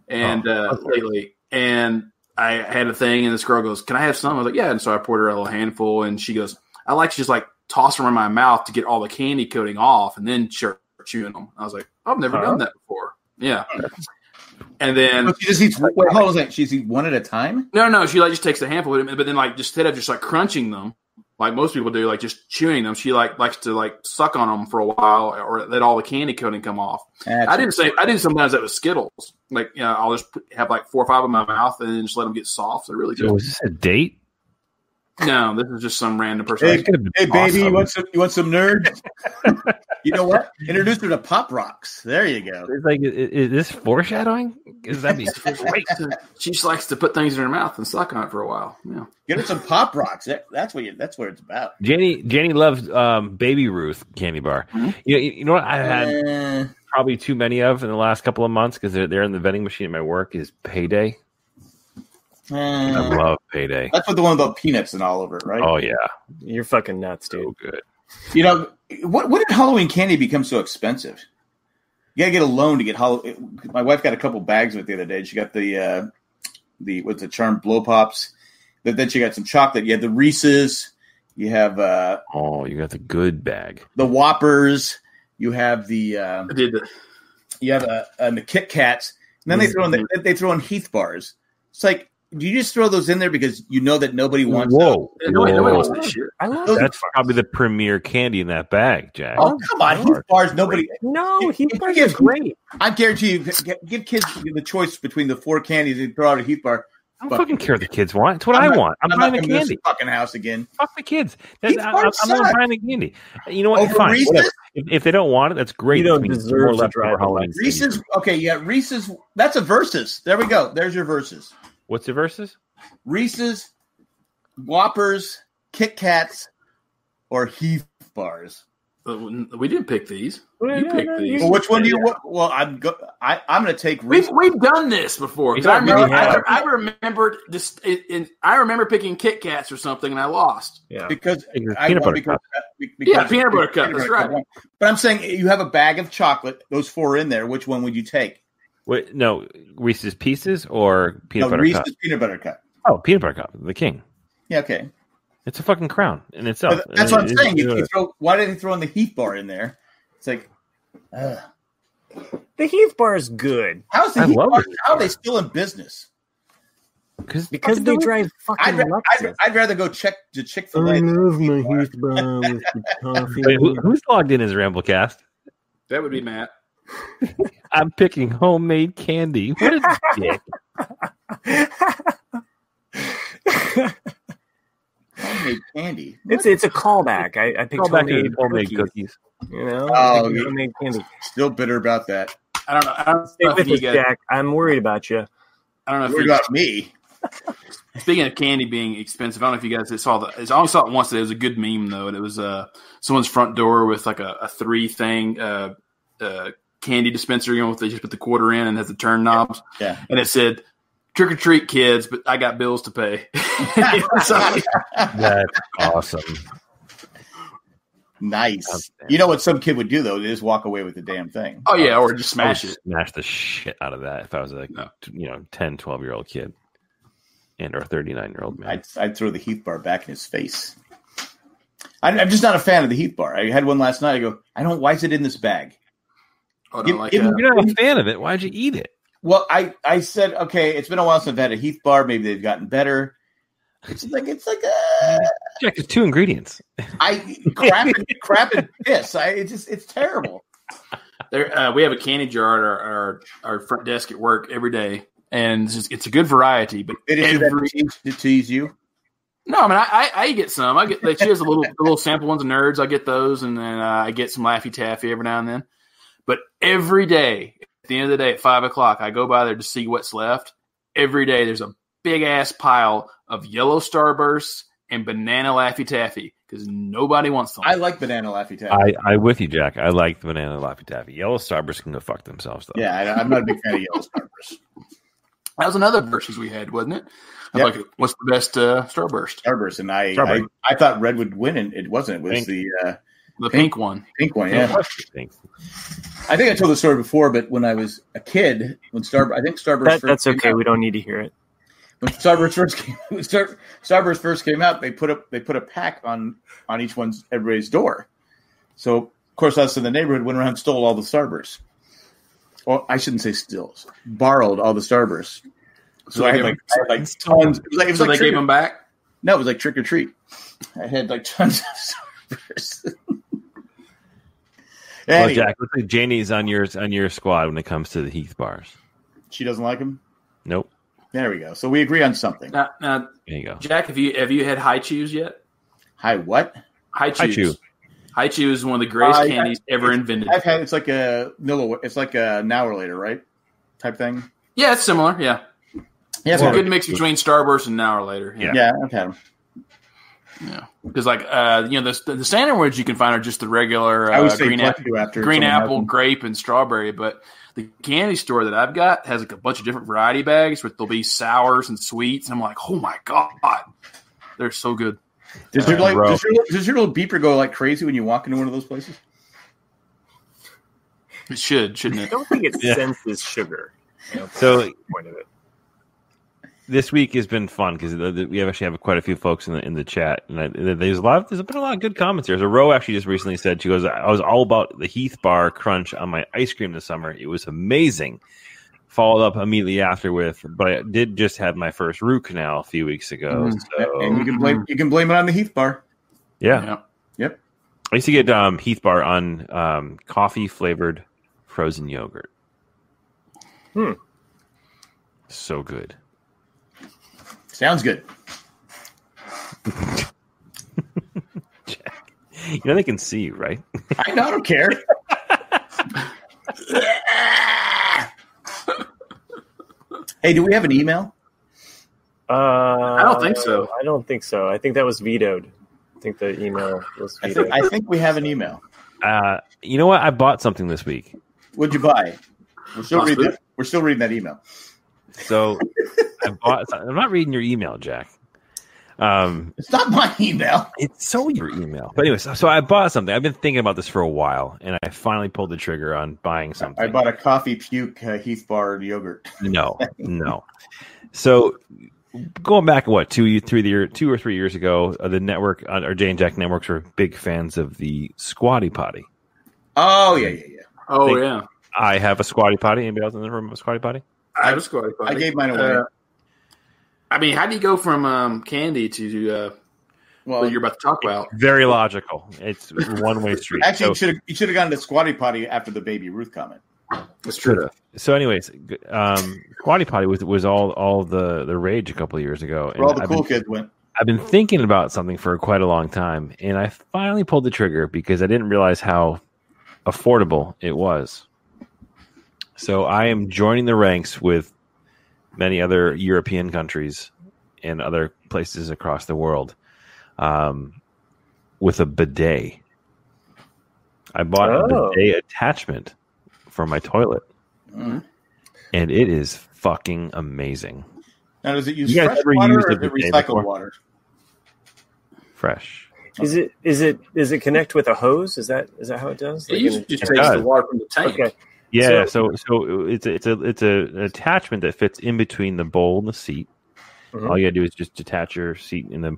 and lately, and I had a thing, and this girl goes, "Can I have some?" I was like, "Yeah," and so I poured her a little handful, and she goes, "I like to just like toss them in my mouth to get all the candy coating off, and then start chewing them." I was like, "I've never done that before." Yeah. And then she just eats. Wait, hold on a second. She eats one at a time. No. She like just takes a handful, but then like just instead of just like crunching them, like most people do, like just chewing them, she like likes to like suck on them for a while or let all the candy coating come off. I didn't sometimes that was Skittles. Like I'll just have like 4 or 5 in my mouth and then just let them get soft. They're really good. So was this a date? No, this is just some random person. Hey, baby, you want some nerds? You know what? Introduce her to Pop Rocks. There you go. It's like, is this foreshadowing? Because that'd be great. She just likes to put things in her mouth and suck on it for a while. Yeah, get her some Pop Rocks. That's what it's about. Janie loves Baby Ruth candy bar. Mm-hmm. You know what I had probably too many of in the last couple of months because they're in the vending machine at my work is Payday. I love Payday. That's what the one about peanuts and all over it, right? Oh yeah, you're fucking nuts, dude. So good. You know what did Halloween candy become so expensive? You gotta get a loan to get Halloween. My wife got a couple bags of it the other day. She got the charmed blow pops. Then she got some chocolate. You had the Reese's. You have you got the good bag. The Whoppers. You have the you have the Kit Kats. And then they throw in Heath bars. It's like, do you just throw those in there because you know that nobody wants them? Nobody wants that shit. I love those. That's probably the premier candy in that bag, Jack. Oh, come on. Heath bars, nobody. No, Heath bars are great. I guarantee you, give kids the choice between the 4 candies and throw out a Heath bar. I don't fucking care what the kids want. It's what I want. I'm buying the candy. Fucking house again. Fuck the kids. I'm not buying the candy. You know what? Over fine. Reese's? If they don't want it, that's great. You don't deserve to drive Halloween. Reese's. Okay, yeah, Reese's. That's a Versus. There we go. There's your Versus. What's the Versus? Reese's, Whoppers, Kit Kats, or Heath bars. We didn't pick these. You picked these. Well, which one do you want? Well, I'm going to take Reese's. We've done this before. I remember picking Kit Kats or something, and I lost. Yeah, because peanut butter cup. Peanut butter cup. That's right. But I'm saying you have a bag of chocolate. Those 4 in there. Which one would you take? Wait, no, Reese's Pieces or peanut butter Reese's cup? Peanut butter cup. Oh, peanut butter cup, the king. Yeah, okay. It's a fucking crown in itself. But that's what I'm saying. Why did they throw in the Heath bar in there? It's like, the Heath bar is good. How's the Heath bar? How are they still in business? Because they drive fucking Lexus. I'd rather go check to Chick-fil-A. I love my Heath bar with the coffee. Wait, who's logged in as Ramblecast? That would be Matt. I'm picking homemade candy. What is dick? Homemade candy. It's a callback. I picked homemade cookies. You know, homemade candy. Still bitter about that. I don't know. I don't Stay with us, Jack. I'm worried about you. I don't know if worried about me. Speaking of candy being expensive, I don't know if you guys saw I only saw it once today. It was a good meme though, and it was someone's front door with like a 3-thing candy dispenser, they just put the quarter in and has the turn knobs. Yeah. And it said, "Trick or treat, kids, but I got bills to pay." That's awesome. Nice. You know what some kid would do though? They just walk away with the damn thing. Oh yeah, or just smash it. Smash the shit out of that if I was a 10, 12-year-old kid and or a 39-year-old man. I'd throw the Heath bar back in his face. I'm just not a fan of the Heath bar. I had one last night. I go, why is it in this bag? Oh, you're not a fan of it. Why'd you eat it? Well, I said, okay, it's been a while since I've had a Heath bar. Maybe they've gotten better. It's like Jack, there's 2 ingredients. Crap and piss. It's terrible. There, we have a candy jar at our front desk at work every day, and it's a good variety. But It is to tease you. No, I mean I get some. I get she has the little sample ones of Nerds. I get those, and then I get some Laffy Taffy every now and then. But every day, at the end of the day, at 5:00, I go by there to see what's left. Every day, there's a big ass pile of yellow Starbursts and banana Laffy Taffy because nobody wants them. I like banana Laffy Taffy. I'm with you, Jack. I like the banana Laffy Taffy. Yellow Starburst can go fuck themselves, though. Yeah, I'm not a big fan of yellow Starburst. That was another versus we had, wasn't it? Yep. Like, what's the best Starburst? Starburst, and I thought red would win, and it wasn't. It was the pink one. Pink one, yeah. I think I told the story before, but when I was a kid, when Starburst that's okay. Out, we don't need to hear it. When Starburst first came out, they put a pack on everybody's door. So of course, us in the neighborhood went around and stole all the Starbursts. Well, I shouldn't say steals, borrowed all the Starbursts. So I had like tons. It was like they gave them back? No, it was like trick or treat. I had like tons of Starbursts. Well, Jack, looks like Janie's on your squad when it comes to the Heath bars. She doesn't like them? Nope. There we go. So we agree on something. Now, there you go. Jack, have you had High Chews yet? High what? High Chews. High Chews is one of the greatest candies ever invented. I've had. It's like a Now or Later, right? Type thing. Yeah, it's similar. Yeah. Yeah, it's a good mix between Starburst and Now or Later. Yeah, I've had them. Yeah, because the sandwiches you can find are just the regular green apple, grape, and strawberry. But the candy store that I've got has like a bunch of different variety bags where there'll be sours and sweets. And I'm like, oh my god, they're so good. Does your little beeper go like crazy when you walk into one of those places? It shouldn't it? I don't think it senses sugar. So the point of it. This week has been fun because we actually have quite a few folks in the chat, and there's been a lot of good comments here. So Ro actually just recently said, she goes, "I was all about the Heath Bar Crunch on my ice cream this summer. It was amazing." Followed up immediately after with, "But I did just have my first root canal a few weeks ago." So. And you can blame it on the Heath Bar. Yeah. Yep. I used to get Heath Bar on coffee flavored frozen yogurt. So good. Sounds good. You know they can see you, right? I don't care. Hey, do we have an email? I don't think so. I don't think so. I think that was vetoed. I think the email was vetoed. I think we have an email. You know what? I bought something this week. What'd you buy? We're still reading that email. So I'm not reading your email, Jack. It's not my email. It's your email. But anyway, so I bought something. I've been thinking about this for a while, and I finally pulled the trigger on buying something. I bought a coffee puke Heath Bar yogurt. No. So going back, 2 or 3 years ago, the network, our Jay and Jack networks were big fans of the Squatty Potty. Oh yeah. Oh yeah. I have a Squatty Potty. Anybody else in the room have a Squatty Potty? I have a Squatty Potty. I gave mine away. I mean, how do you go from candy to what you're about to talk about? Very logical. It's a one-way street. Actually, you should have gone to Squatty Potty after the Baby Ruth comment. That's true. So, anyways, Squatty Potty was all the rage a couple of years ago. Where all the cool kids went. I've been thinking about something for quite a long time, and I finally pulled the trigger because I didn't realize how affordable it was. So I am joining the ranks with many other European countries and other places across the world with a bidet. I bought a bidet attachment for my toilet, and it is fucking amazing. Now, does it use fresh water or recycled water? Fresh. Does it connect with a hose? Is that how it does? It usually just takes the water from the tank. Okay. Yeah, so it's an attachment that fits in between the bowl and the seat. Mm-hmm. All you gotta do is just detach your seat and then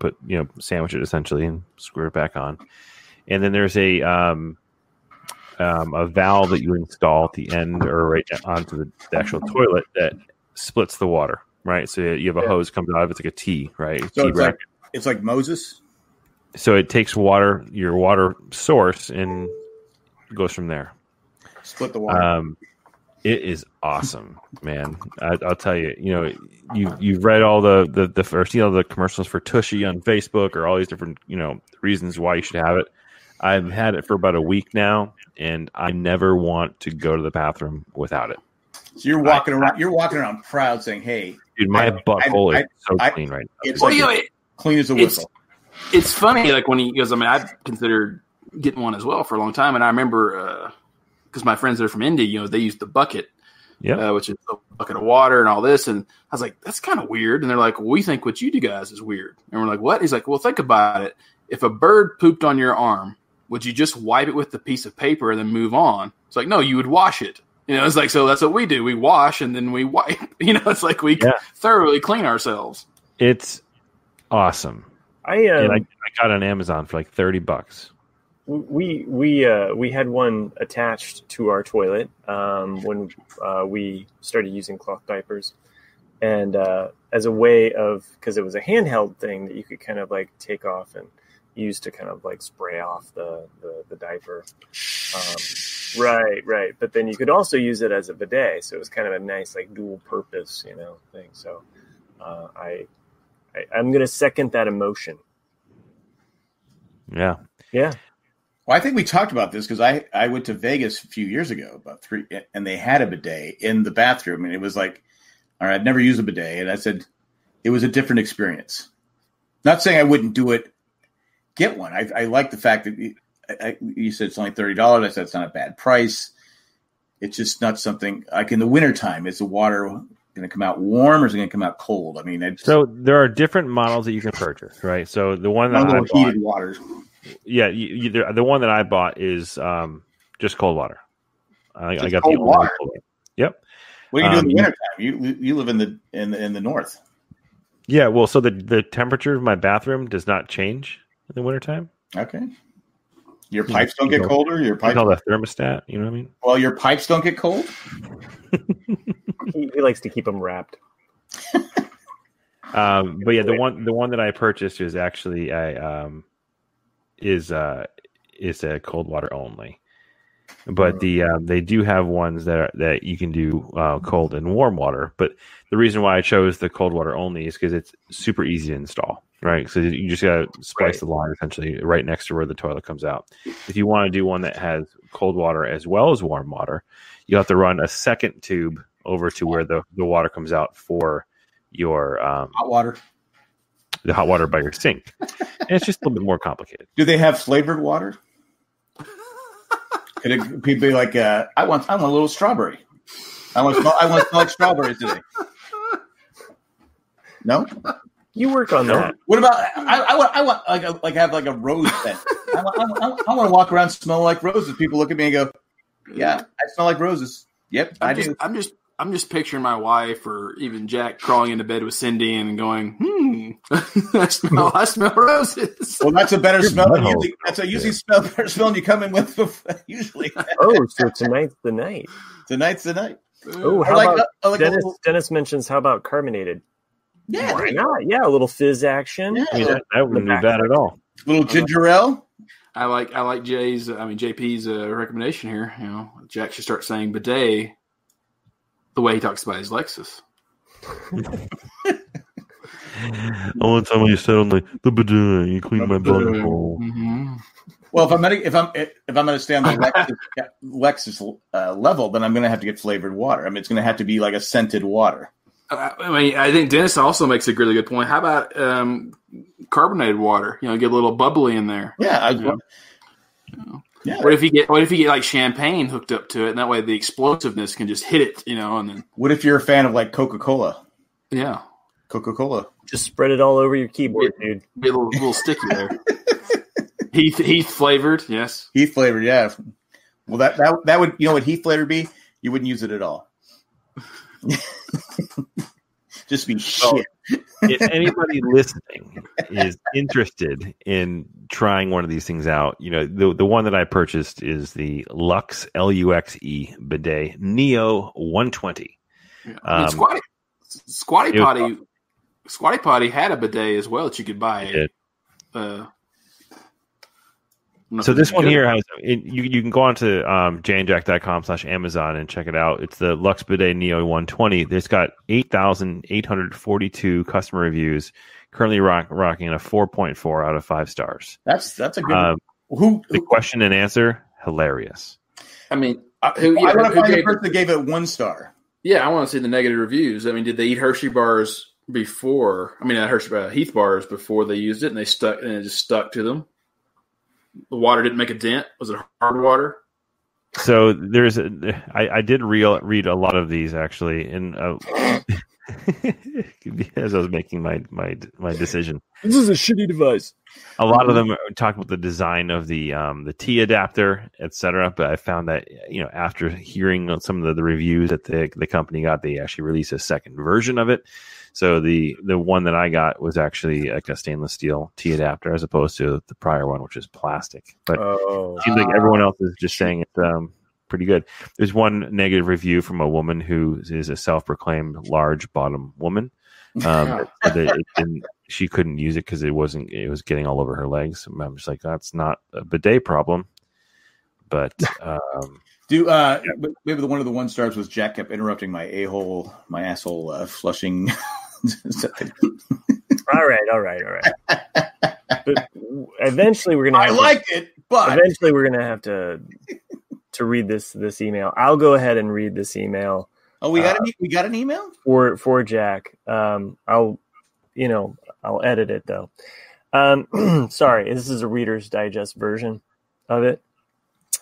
sandwich it essentially and screw it back on. And then there's a valve that you install at the end or right onto the actual toilet that splits the water. Right, so you have a hose comes out of it's like a T, right? So it's like Moses. So it takes your water source, and goes from there. Split the water. It is awesome, man. I'll tell you. You know, you've read all the first, the commercials for Tushy on Facebook, or all these different, reasons why you should have it. I've had it for about a week now, and I never want to go to the bathroom without it. So you're walking around. You're walking around proud, saying, "Hey, dude, my butthole is so clean right now. It's clean as a whistle." It's funny, like when he goes. I mean, I've considered getting one as well for a long time, and I remember because my friends that are from Indy, they use the bucket, which is a bucket of water and all this, and I was like, "That's kind of weird." And they're like, "Well, we think what you do guys is weird," and we're like, "What?" He's like, "Well, think about it. If a bird pooped on your arm, would you just wipe it with the piece of paper and then move on?" It's like, no, you would wash it. It's like, so that's what we do. We wash and then we wipe. It's like we thoroughly clean ourselves. It's awesome. I got it on Amazon for like $30. We had one attached to our toilet when we started using cloth diapers, and as a way of, because it was a handheld thing that you could kind of like take off and use to kind of like spray off the diaper. Right. But then you could also use it as a bidet, so it was kind of a nice like dual purpose, thing. So I'm going to second that emotion. Yeah. Yeah. Well, I think we talked about this because I went to Vegas a few years ago, about 3, and they had a bidet in the bathroom, and it was like, all right, I'd never used a bidet, and I said it was a different experience. Not saying I wouldn't do it. Get one. I like the fact that you said it's only $30. I said it's not a bad price. It's just not something like in the wintertime. Is the water going to come out warm or is it going to come out cold? I mean, so there are different models that you can purchase, right? So the one that I bought, heated water. Yeah, the one that I bought is just cold water. I got cold the water. Cold water. Yep. What do you do in the wintertime? You live in the north. Yeah. Well, so the temperature of my bathroom does not change in the wintertime. Okay. Your pipes don't get colder? Your pipes call that thermostat, you know what I mean? Well, your pipes don't get cold? He likes to keep them wrapped. But yeah, the one that I purchased is actually is a cold water only. But they do have ones that you can do cold and warm water. But the reason why I chose the cold water only is because it's super easy to install. Right, so you just got to splice the line essentially right next to where the toilet comes out. If you want to do one that has cold water as well as warm water, you have to run a second tube over to where the water comes out for your hot water, the hot water by your sink. And it's just a little bit more complicated. Do they have flavored water? Could it be like I want a little strawberry. I want to smell like strawberries today. No. You work on that. What about I want like have like a rose scent. I want to walk around smelling like roses. People look at me and go, "Yeah, I smell like roses." Yep, I do. I'm just picturing my wife or even Jack crawling into bed with Cindy and going, I smell roses. Well, that's a better smell. That's a usually better smell than you come in with usually. Oh, so tonight's the night. Tonight's the night. Oh, how about Dennis mentions? How about carbonated? Yeah, why not? Yeah, a little fizz action. Yeah. I mean, that wouldn't be bad at all. Little ginger ale. I like JP's recommendation here. Jack should start saying bidet the way he talks about his Lexus. Only time you said on the bidet, you clean my butthole. Mm-hmm. Well, if I'm gonna stay on the Lexus level, then I'm gonna have to get flavored water. I mean, it's gonna have to be like a scented water. I think Dennis also makes a really good point. How about carbonated water? Get a little bubbly in there. Yeah. Yeah. What if you get like champagne hooked up to it, and that way the explosiveness can just hit it, and then. What if you're a fan of like Coca-Cola? Yeah. Coca-Cola. Just spread it all over your keyboard, dude. Be a little sticky there. Heath flavored, yes. Heath flavored, yeah. Well, that would what heath flavored be? You wouldn't use it at all. Just be shit. If anybody listening is interested in trying one of these things out, the one that I purchased is the Luxe LUXE bidet Neo 120. Yeah. Squatty Potty had a bidet as well that you could buy. So this one here has you can go on to jandjack.com/Amazon and check it out. It's the Lux Bidet Neo 120. It's got 8,842 customer reviews. Currently rocking a 4.4 out of 5 stars. That's a good. The question and answer, hilarious. I mean, I want to find the person that gave it 1 star. Yeah, I want to see the negative reviews. I mean, did they eat Hershey bars before? I mean, not Hershey Heath bars before they used it, and it just stuck to them. The water didn't make a dent. Was it hard water? So I did read a lot of these actually, and as I was making my decision. This is a shitty device. A lot of them talk about the design of the T adapter, etc. But I found that after hearing some of the reviews that the company got, they actually released a second version of it. So the one that I got was actually like a stainless steel T adapter as opposed to the prior one, which is plastic. But it seems like everyone else is just saying it's pretty good. There's one negative review from a woman who is a self-proclaimed large bottom woman. She couldn't use it because it was getting all over her legs. I'm just like, that's not a bidet problem. But maybe one of the 1 stars was Jack kept interrupting my asshole flushing. All right. But eventually we're gonna. I liked it, but eventually we're gonna have to read this email. I'll go ahead and read this email. Oh, we got an email for Jack. I'll edit it though. Sorry, this is a Reader's Digest version of it.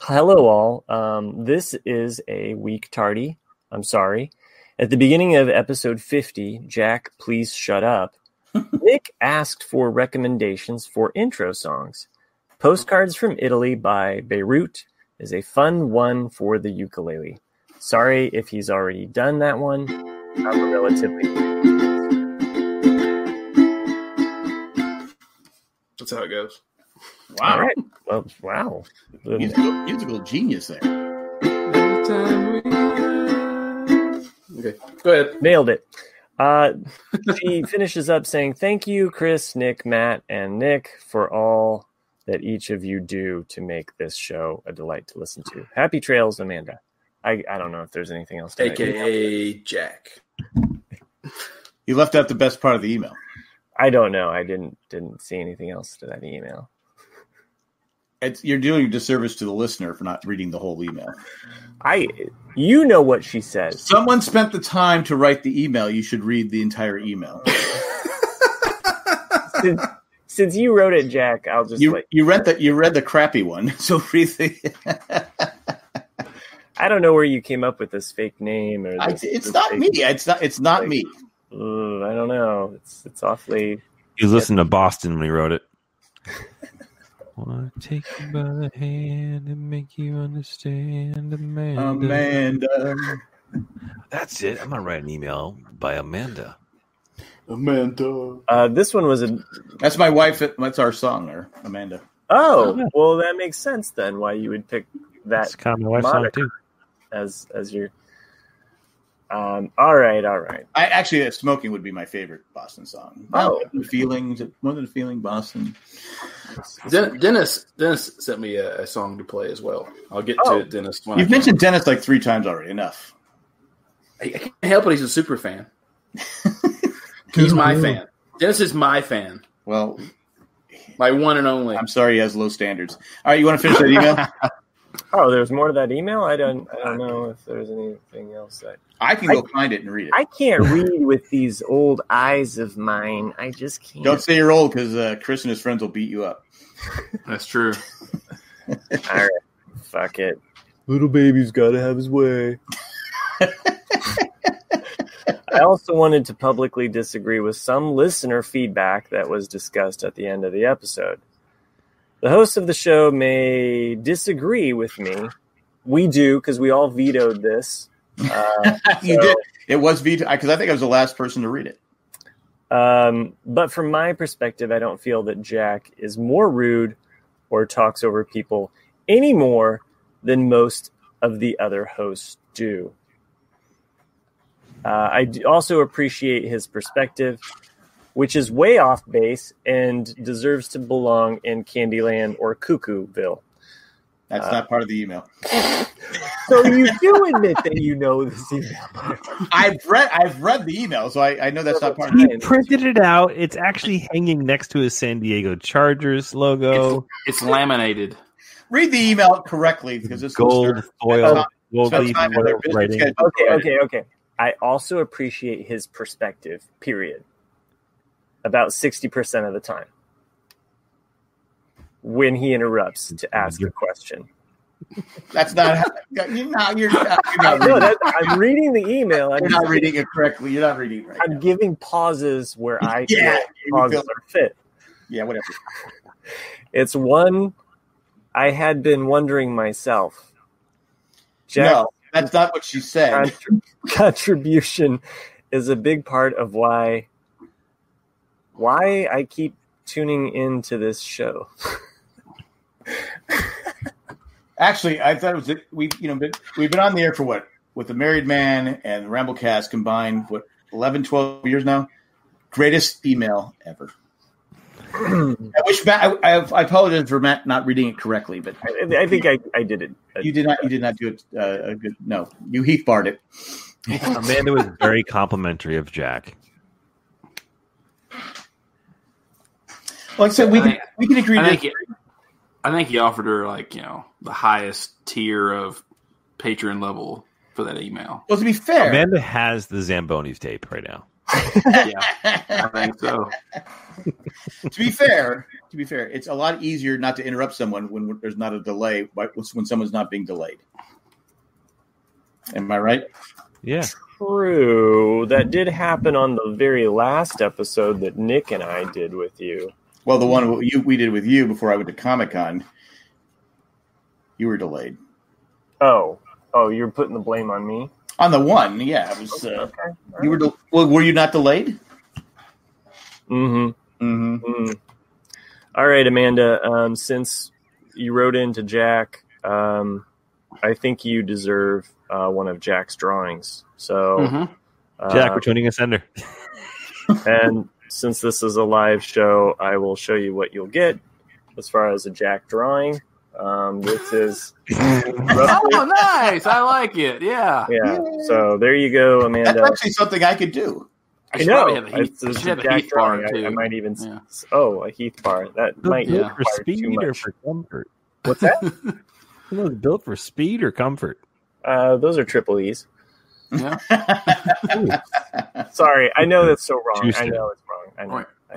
Hello all. This is a week tardy. I'm sorry. At the beginning of episode 50, Jack, please shut up. Nick asked for recommendations for intro songs. Postcards from Italy by Beirut is a fun one for the ukulele. Sorry if he's already done that one. I'm relatively. That's how it goes. Wow. All right. Well, wow. Musical genius there. Okay, go ahead. Nailed it. She finishes up saying, thank you, Chris, Nick, Matt, and Nick, for all that each of you do to make this show a delight to listen to. Happy trails, Amanda. I don't know if there's anything else to AKA Jack. You left out the best part of the email. I don't know. I didn't see anything else to that email. You're doing a disservice to the listener for not reading the whole email. You know what she says. Someone spent the time to write the email. You should read the entire email. Since you wrote it, Jack, I'll just you read the crappy one. So read the. I don't know where you came up with this fake name or it's not me. It's not me. I don't know. It's awfully. You listened to Boston when he wrote it. Want to take you by the hand and make you understand, Amanda. That's it. I'm gonna write an email by Amanda. This one was That's my wife. That's our song, there, Amanda. Oh, well, that makes sense then. Why you would pick that? It's kind of my wife's song too. As your. All right. I actually, Smoking would be my favorite Boston song. More than a feeling, Boston. Dennis sent me a song to play as well. I'll get to it, Dennis. You've mentioned Dennis like 3 times already. Enough. I can't help it. He's a super fan. He's my fan. Dennis is my fan. Well, my one and only. I'm sorry he has low standards. All right, you want to finish that email? Oh, there's more to that email? I don't know if there's anything else. I can go find it and read it. I can't read with these old eyes of mine. I just can't. Don't say you're old because Chris and his friends will beat you up. That's true. All right. Fuck it. Little baby's got to have his way. I also wanted to publicly disagree with some listener feedback that was discussed at the end of the episode. The hosts of the show may disagree with me. We do, because we all vetoed this. You did. It was vetoed, because I think I was the last person to read it. But from my perspective, I don't feel that Jack is more rude or talks over people any more than most of the other hosts do. I also appreciate his perspective. which is way off base and deserves to belong in Candyland or Cuckooville. That's not part of the email. So you do admit that you know this email. I've read the email, so I know that's not part of He it. printed it out. It's actually hanging next to his San Diego Chargers logo. It's laminated. Read the email correctly because this Gold foil, gold leaf foil writing. Okay. I also appreciate his perspective, period. About 60% of the time. When he interrupts to ask a question. That's not how you're not reading. I'm reading the email. You're not reading it correctly. You're not reading it right. I'm giving pauses where I feel pauses are fit. Yeah, whatever. It's one I had been wondering myself. Jack, no, that's not what she said. Contribution is a big part of why I keep tuning into this show. Actually, I thought it was we've been on the air for what, with the Married Man and Ramblecast combined, 11, 12 years now. Greatest email ever. I wish Matt. I apologize for Matt not reading it correctly, but I think I did it. You did not. You did not do it. A good. No, you Heath barred it. Amanda was very complimentary of Jack. Like I said, we can agree. I think he offered her the highest tier of patron level for that email. Well, to be fair, Amanda has the Zambonis tape right now. Yeah, I think so. To be fair, it's a lot easier not to interrupt someone when there's not a delay, when someone's not being delayed. Am I right? Yeah. True. That did happen on the very last episode that Nick and I did with you. Well, the one we did with you before I went to Comic-Con, you were delayed. Oh, you're putting the blame on me? On the one, yeah. It was. Okay. You were. Were you not delayed? Mm-hmm. Mm-hmm. All right, Amanda. Since you wrote into Jack, I think you deserve one of Jack's drawings. So, Jack, returning a sender. And since this is a live show, I will show you what you'll get as far as a Jack drawing. This is oh, nice! I like it. Yeah. So there you go, Amanda. That's actually something I could do. I know. Have a Heath bar too. I might even. Yeah. Oh, a Heath bar. That might be for speed or for comfort. What's that? Built for speed or comfort. Those are triple E's. Yeah. Sorry, I know that's so wrong. I know it's wrong. I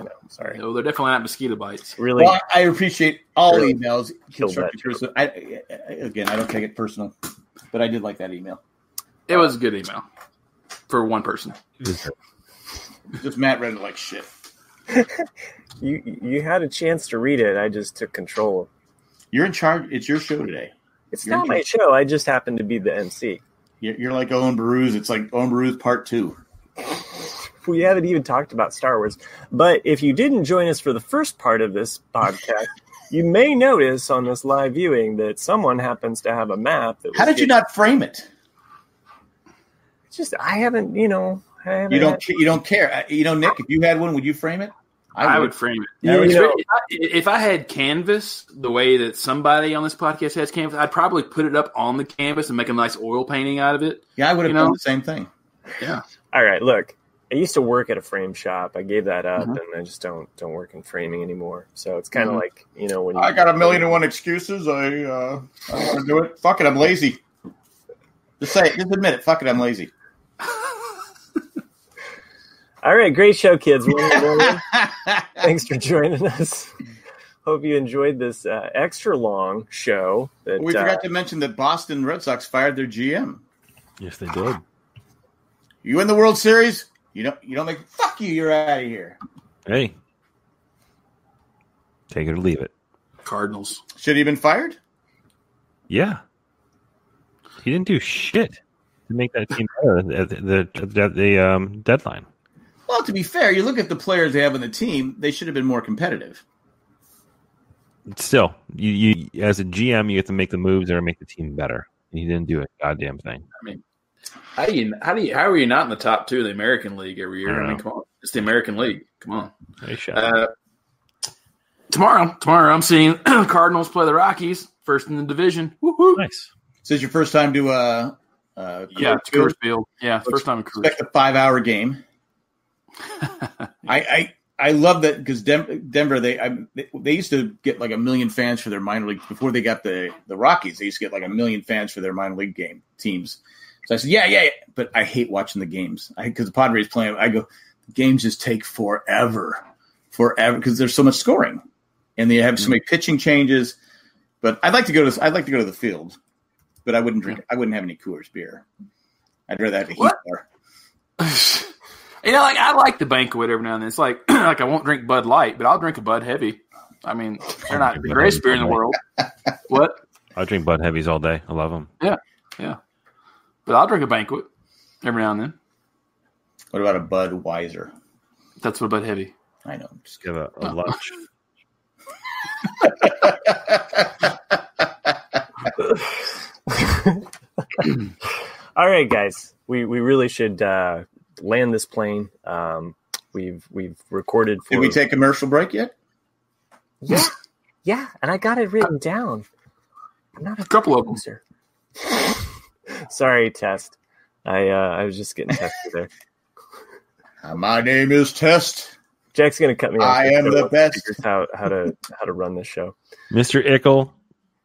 know. Sorry. No, they're definitely not mosquito bites. Really? Well, I appreciate all emails. I don't take it personal, but I did like that email. It was a good email for one person. Just Matt read it like shit. You had a chance to read it. I just took control. You're in charge. It's your show today. It's not my show. I just happen to be the MC. You're like Owen Baruz. It's like Owen Baruz Part 2. We haven't even talked about Star Wars. But if you didn't join us for the first part of this podcast, you may notice on this live viewing that someone happens to have a map. How did you not frame it? It's just I haven't. You don't care. Nick, if you had one, would you frame it? I would frame it. If I had canvas, the way that somebody on this podcast has canvas, I'd probably put it up on the canvas and make a nice oil painting out of it. Yeah, I would have done the same thing. Yeah. All right, look. I used to work at a frame shop. I gave that up, and I just don't work in framing anymore. So it's kind of like when I got 1,000,001 excuses. I don't want to do it. Fuck it, I'm lazy. Just say it. Just admit it. Fuck it, I'm lazy. All right, great show, kids. Thanks for joining us. Hope you enjoyed this extra long show. We forgot to mention that Boston Red Sox fired their GM. Yes, they did. You win the World Series. You don't make. Fuck you. You're out of here. Hey, take it or leave it. Cardinals. Should he have been fired? Yeah, he didn't do shit to make that team better at the deadline. Well, to be fair, you look at the players they have on the team; they should have been more competitive. Still, you as a GM, you have to make the moves that make the team better. And he didn't do a goddamn thing. I mean, how are you not in the top 2 of the American League every year? I mean, come on. It's the American League. Come on. Nice shot. Tomorrow, I'm seeing the Cardinals play the Rockies, first in the division. Woo-hoo. Nice. So it's your first time to Coors Field. Yeah, first time in Coors. Expect a 5-hour game. I love that because Denver they used to get like 1 million fans for their minor league before they got the Rockies. They used to get like 1 million fans for their minor league game teams. So I said, yeah, but I hate watching the games because the Padres playing. I go, the games just take forever because there's so much scoring, and they have so many pitching changes. But I'd like to go to the field, but I wouldn't drink. I wouldn't have any Coors beer. I'd rather have a Heat bar. Like I like the banquet every now and then. It's like I won't drink Bud Light, but I'll drink a Bud Heavy. I mean, they're not the greatest beer in the world. What? I drink Bud Heavies all day. I love them. Yeah. But I'll drink a banquet every now and then. What about a Budweiser? That's what Bud Heavy. I know. Just give a lunch. All right, guys. We really should land this plane. We've recorded. Did we take a commercial break yet? Yeah, and I got it written down. I'm not a couple of them, sir. Sorry, Test. I was just getting tested there. My name is Test. Jack's gonna cut me off. I am the best. How to run this show, Mr. Ickle.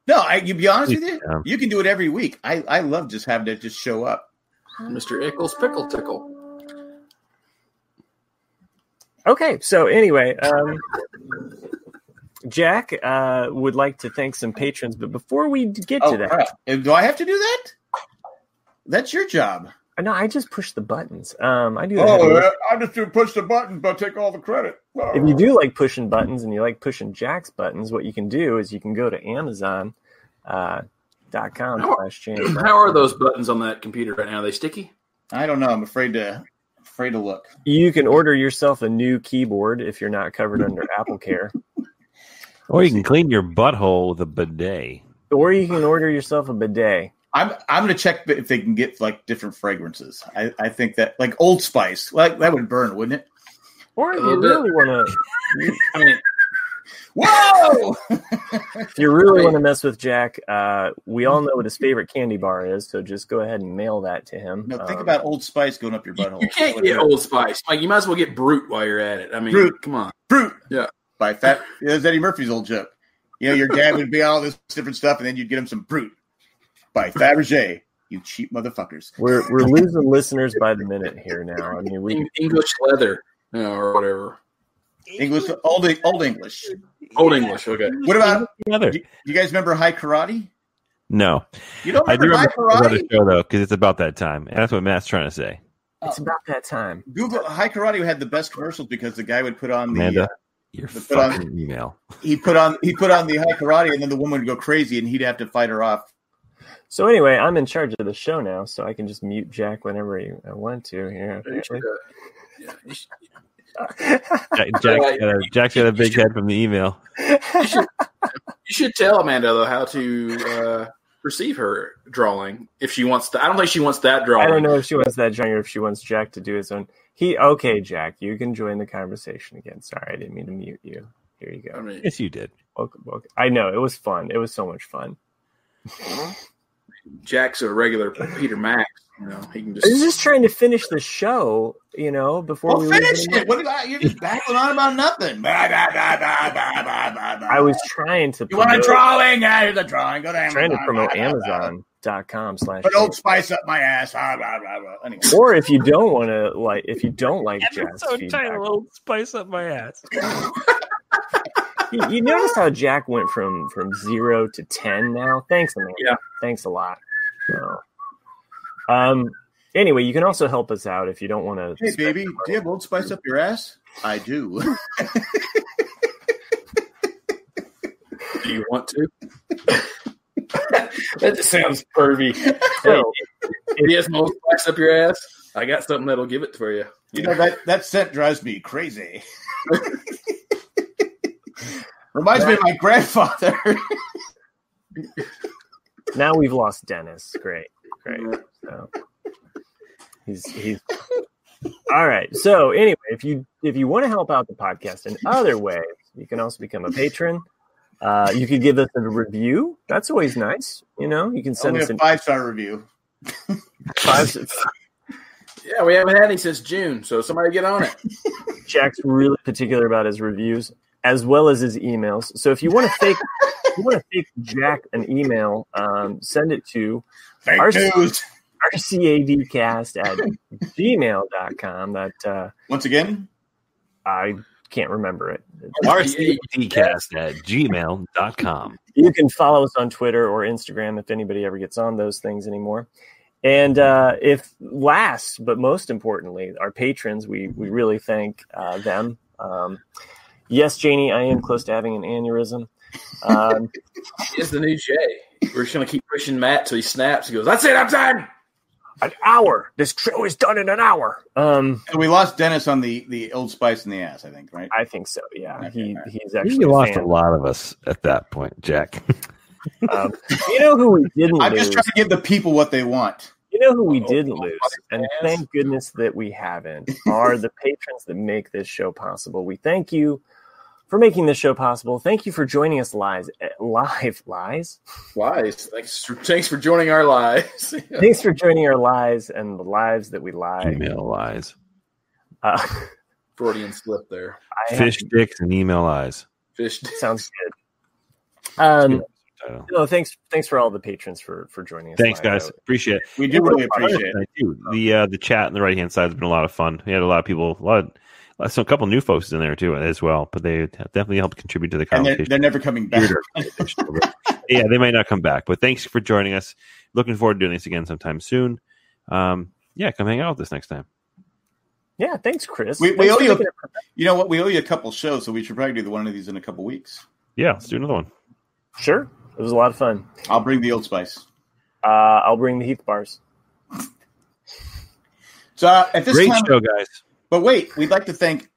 No, you be honest with you. You can do it every week. I love just having to just show up. Mr. Ickle's Pickle Tickle. Okay, so anyway, Jack would like to thank some patrons, but before we get to that, do I have to do that? That's your job. No, I just push the buttons. I do. I just do push the button, but take all the credit. If you do like pushing buttons and you like pushing Jack's buttons, what you can do is you can go to Amazon.com/change. How are those buttons on that computer right now? Are they sticky? I don't know. I'm afraid to look. You can order yourself a new keyboard if you're not covered under Apple Care. Or you can clean your butthole with a bidet. Or you can order yourself a bidet. I'm going to check if they can get like different fragrances. I think that like Old Spice, like that would burn, wouldn't it? Or if you really want to, I mean, whoa! If you really want to mess with Jack, we all know what his favorite candy bar is, so just go ahead and mail that to him. No, think about Old Spice going up your butthole. You can't get Old Spice. Like you might as well get Brute while you're at it. I mean, Brute. Come on, Brute. Yeah, by Fat. That's Eddie Murphy's old joke. You know, your dad would be all this different stuff, and then you'd get him some Brute. By Fabergé, you cheap motherfuckers. We're losing listeners by the minute here now. I mean, English leather, or whatever. English, old English. Old English. Okay. What about? Do you guys remember High Karate? No, you don't remember High Karate? I do remember the show though, because it's about that time, and that's what Matt's trying to say. It's about that time. Google High Karate had the best commercials because the guy would put on Amanda, your fucking email. He put on the High Karate, and then the woman would go crazy, and he'd have to fight her off. So anyway, I'm in charge of the show now, so I can just mute Jack whenever I want to. Here, Jack's got a big head from the email. You should tell Amanda though how to receive her drawing if she wants to. I don't think she wants that drawing. I don't know if she wants that drawing or if she wants Jack to do his own. Okay, Jack, you can join the conversation again. Sorry, I didn't mean to mute you. Here you go. I mean, yes, you did. Welcome. I know it was fun. It was so much fun. Jack's a regular Peter Max. You know, he can just. I was just trying to finish the show, before we finish it. What about you're just babbling on about nothing? I was trying to. You want a drawing? Here's a drawing. Go to Amazon. Trying to promote Amazon.com/ But don't spice up my ass. Anyway. Or if you don't want to if you don't like Jack's feedback, Old Spice up my ass. You notice how Jack went from 0 to 10 now? Thanks, Amanda. Yeah. Thanks a lot. So, anyway, you can also help us out if you don't want to. Hey, baby, do you have Old Spice up your ass? I do. Do you want to? That just sounds pervy. Hey, if you have some Old Spice up your ass, I got something that'll give it for you. You know that scent drives me crazy. Reminds me of my grandfather. Now we've lost Dennis. Great. So he's All right. So anyway, if you want to help out the podcast in other ways, you can also become a patron. You could give us a review. That's always nice. You can send Only us a 5-star review. 5. Yeah, we haven't had any since June, so somebody get on it. Jack's really particular about his reviews as well as his emails. So if you want to fake Jack an email, send it to RCADcast@gmail.com. That once again, I can't remember it. RCADcast@gmail.com. You can follow us on Twitter or Instagram if anybody ever gets on those things anymore. And if last but most importantly, our patrons, we really thank them. Yes, Janie, I am close to having an aneurysm. It's the new Jay. We're just going to keep pushing Matt till he snaps. He goes, "That's it, I'm done." An hour. This show is done in an hour. And we lost Dennis on the Old Spice in the ass, I think, right? I think so, yeah. Okay, He's actually You lost a lot of us at that point, Jack. You know who we didn't I'm lose? just trying to give the people what they want. You know who we didn't lose, and thank goodness that we haven't, are the patrons that make this show possible. We thank you for making this show possible. Thank you for joining us live. Lies? Thanks for joining our lives. Thanks for joining our lives and the lives that we lie. Email lies. Freudian slip there. Fish dicks and email lies. Fish Sounds good. Title. No, thanks for all the patrons for joining us. Thanks, live. guys. Appreciate it. We do really appreciate it. The chat on the right hand side has been a lot of fun. We had a lot of people, a couple new folks in there too as well, but they definitely helped contribute to the And conversation. they're never coming back. Yeah, they might not come back, but thanks for joining us. Looking forward to doing this again sometime soon. Come hang out with us next time. Yeah, thanks, Chris. We owe you. You know what? We owe you a couple shows, so we should probably do one of these in a couple weeks. Yeah, let's do another one. Sure. It was a lot of fun. I'll bring the Old Spice. I'll bring the Heath bars. So at this Great time, show, guys. But wait, we'd like to thank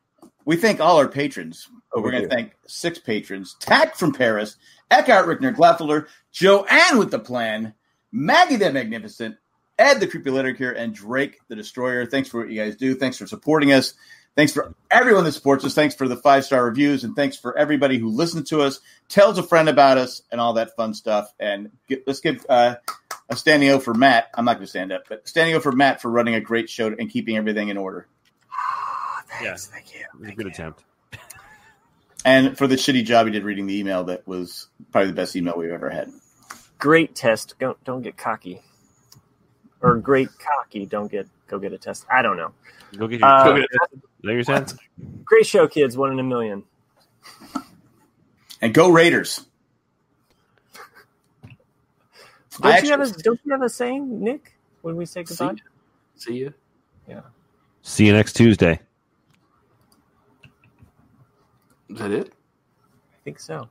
all our patrons. We're going to thank 6 patrons: Tack from Paris, Eckhart Rickner Glaffeler, Joanne with the Plan, Maggie the Magnificent, Ed the Creepy Letter here, and Drake the Destroyer. Thanks for what you guys do. Thanks for supporting us. Thanks for everyone that supports us. Thanks for the 5-star reviews, and thanks for everybody who listens to us, tells a friend about us, and all that fun stuff. And let's give a standing O for Matt. I'm not going to stand up, but standing O for Matt for running a great show and keeping everything in order. Thanks. Thank you. It was a good attempt. And for the shitty job he did reading the email, that was probably the best email we've ever had. Great test. Don't get cocky. Or great cocky. Go get a test. I don't know. Go get your Is that your sense? Great show, kids. 1 in a million. And go Raiders. Don't you have a saying, Nick, when we say goodbye? See you. Yeah. See you next Tuesday. Is that it? I think so.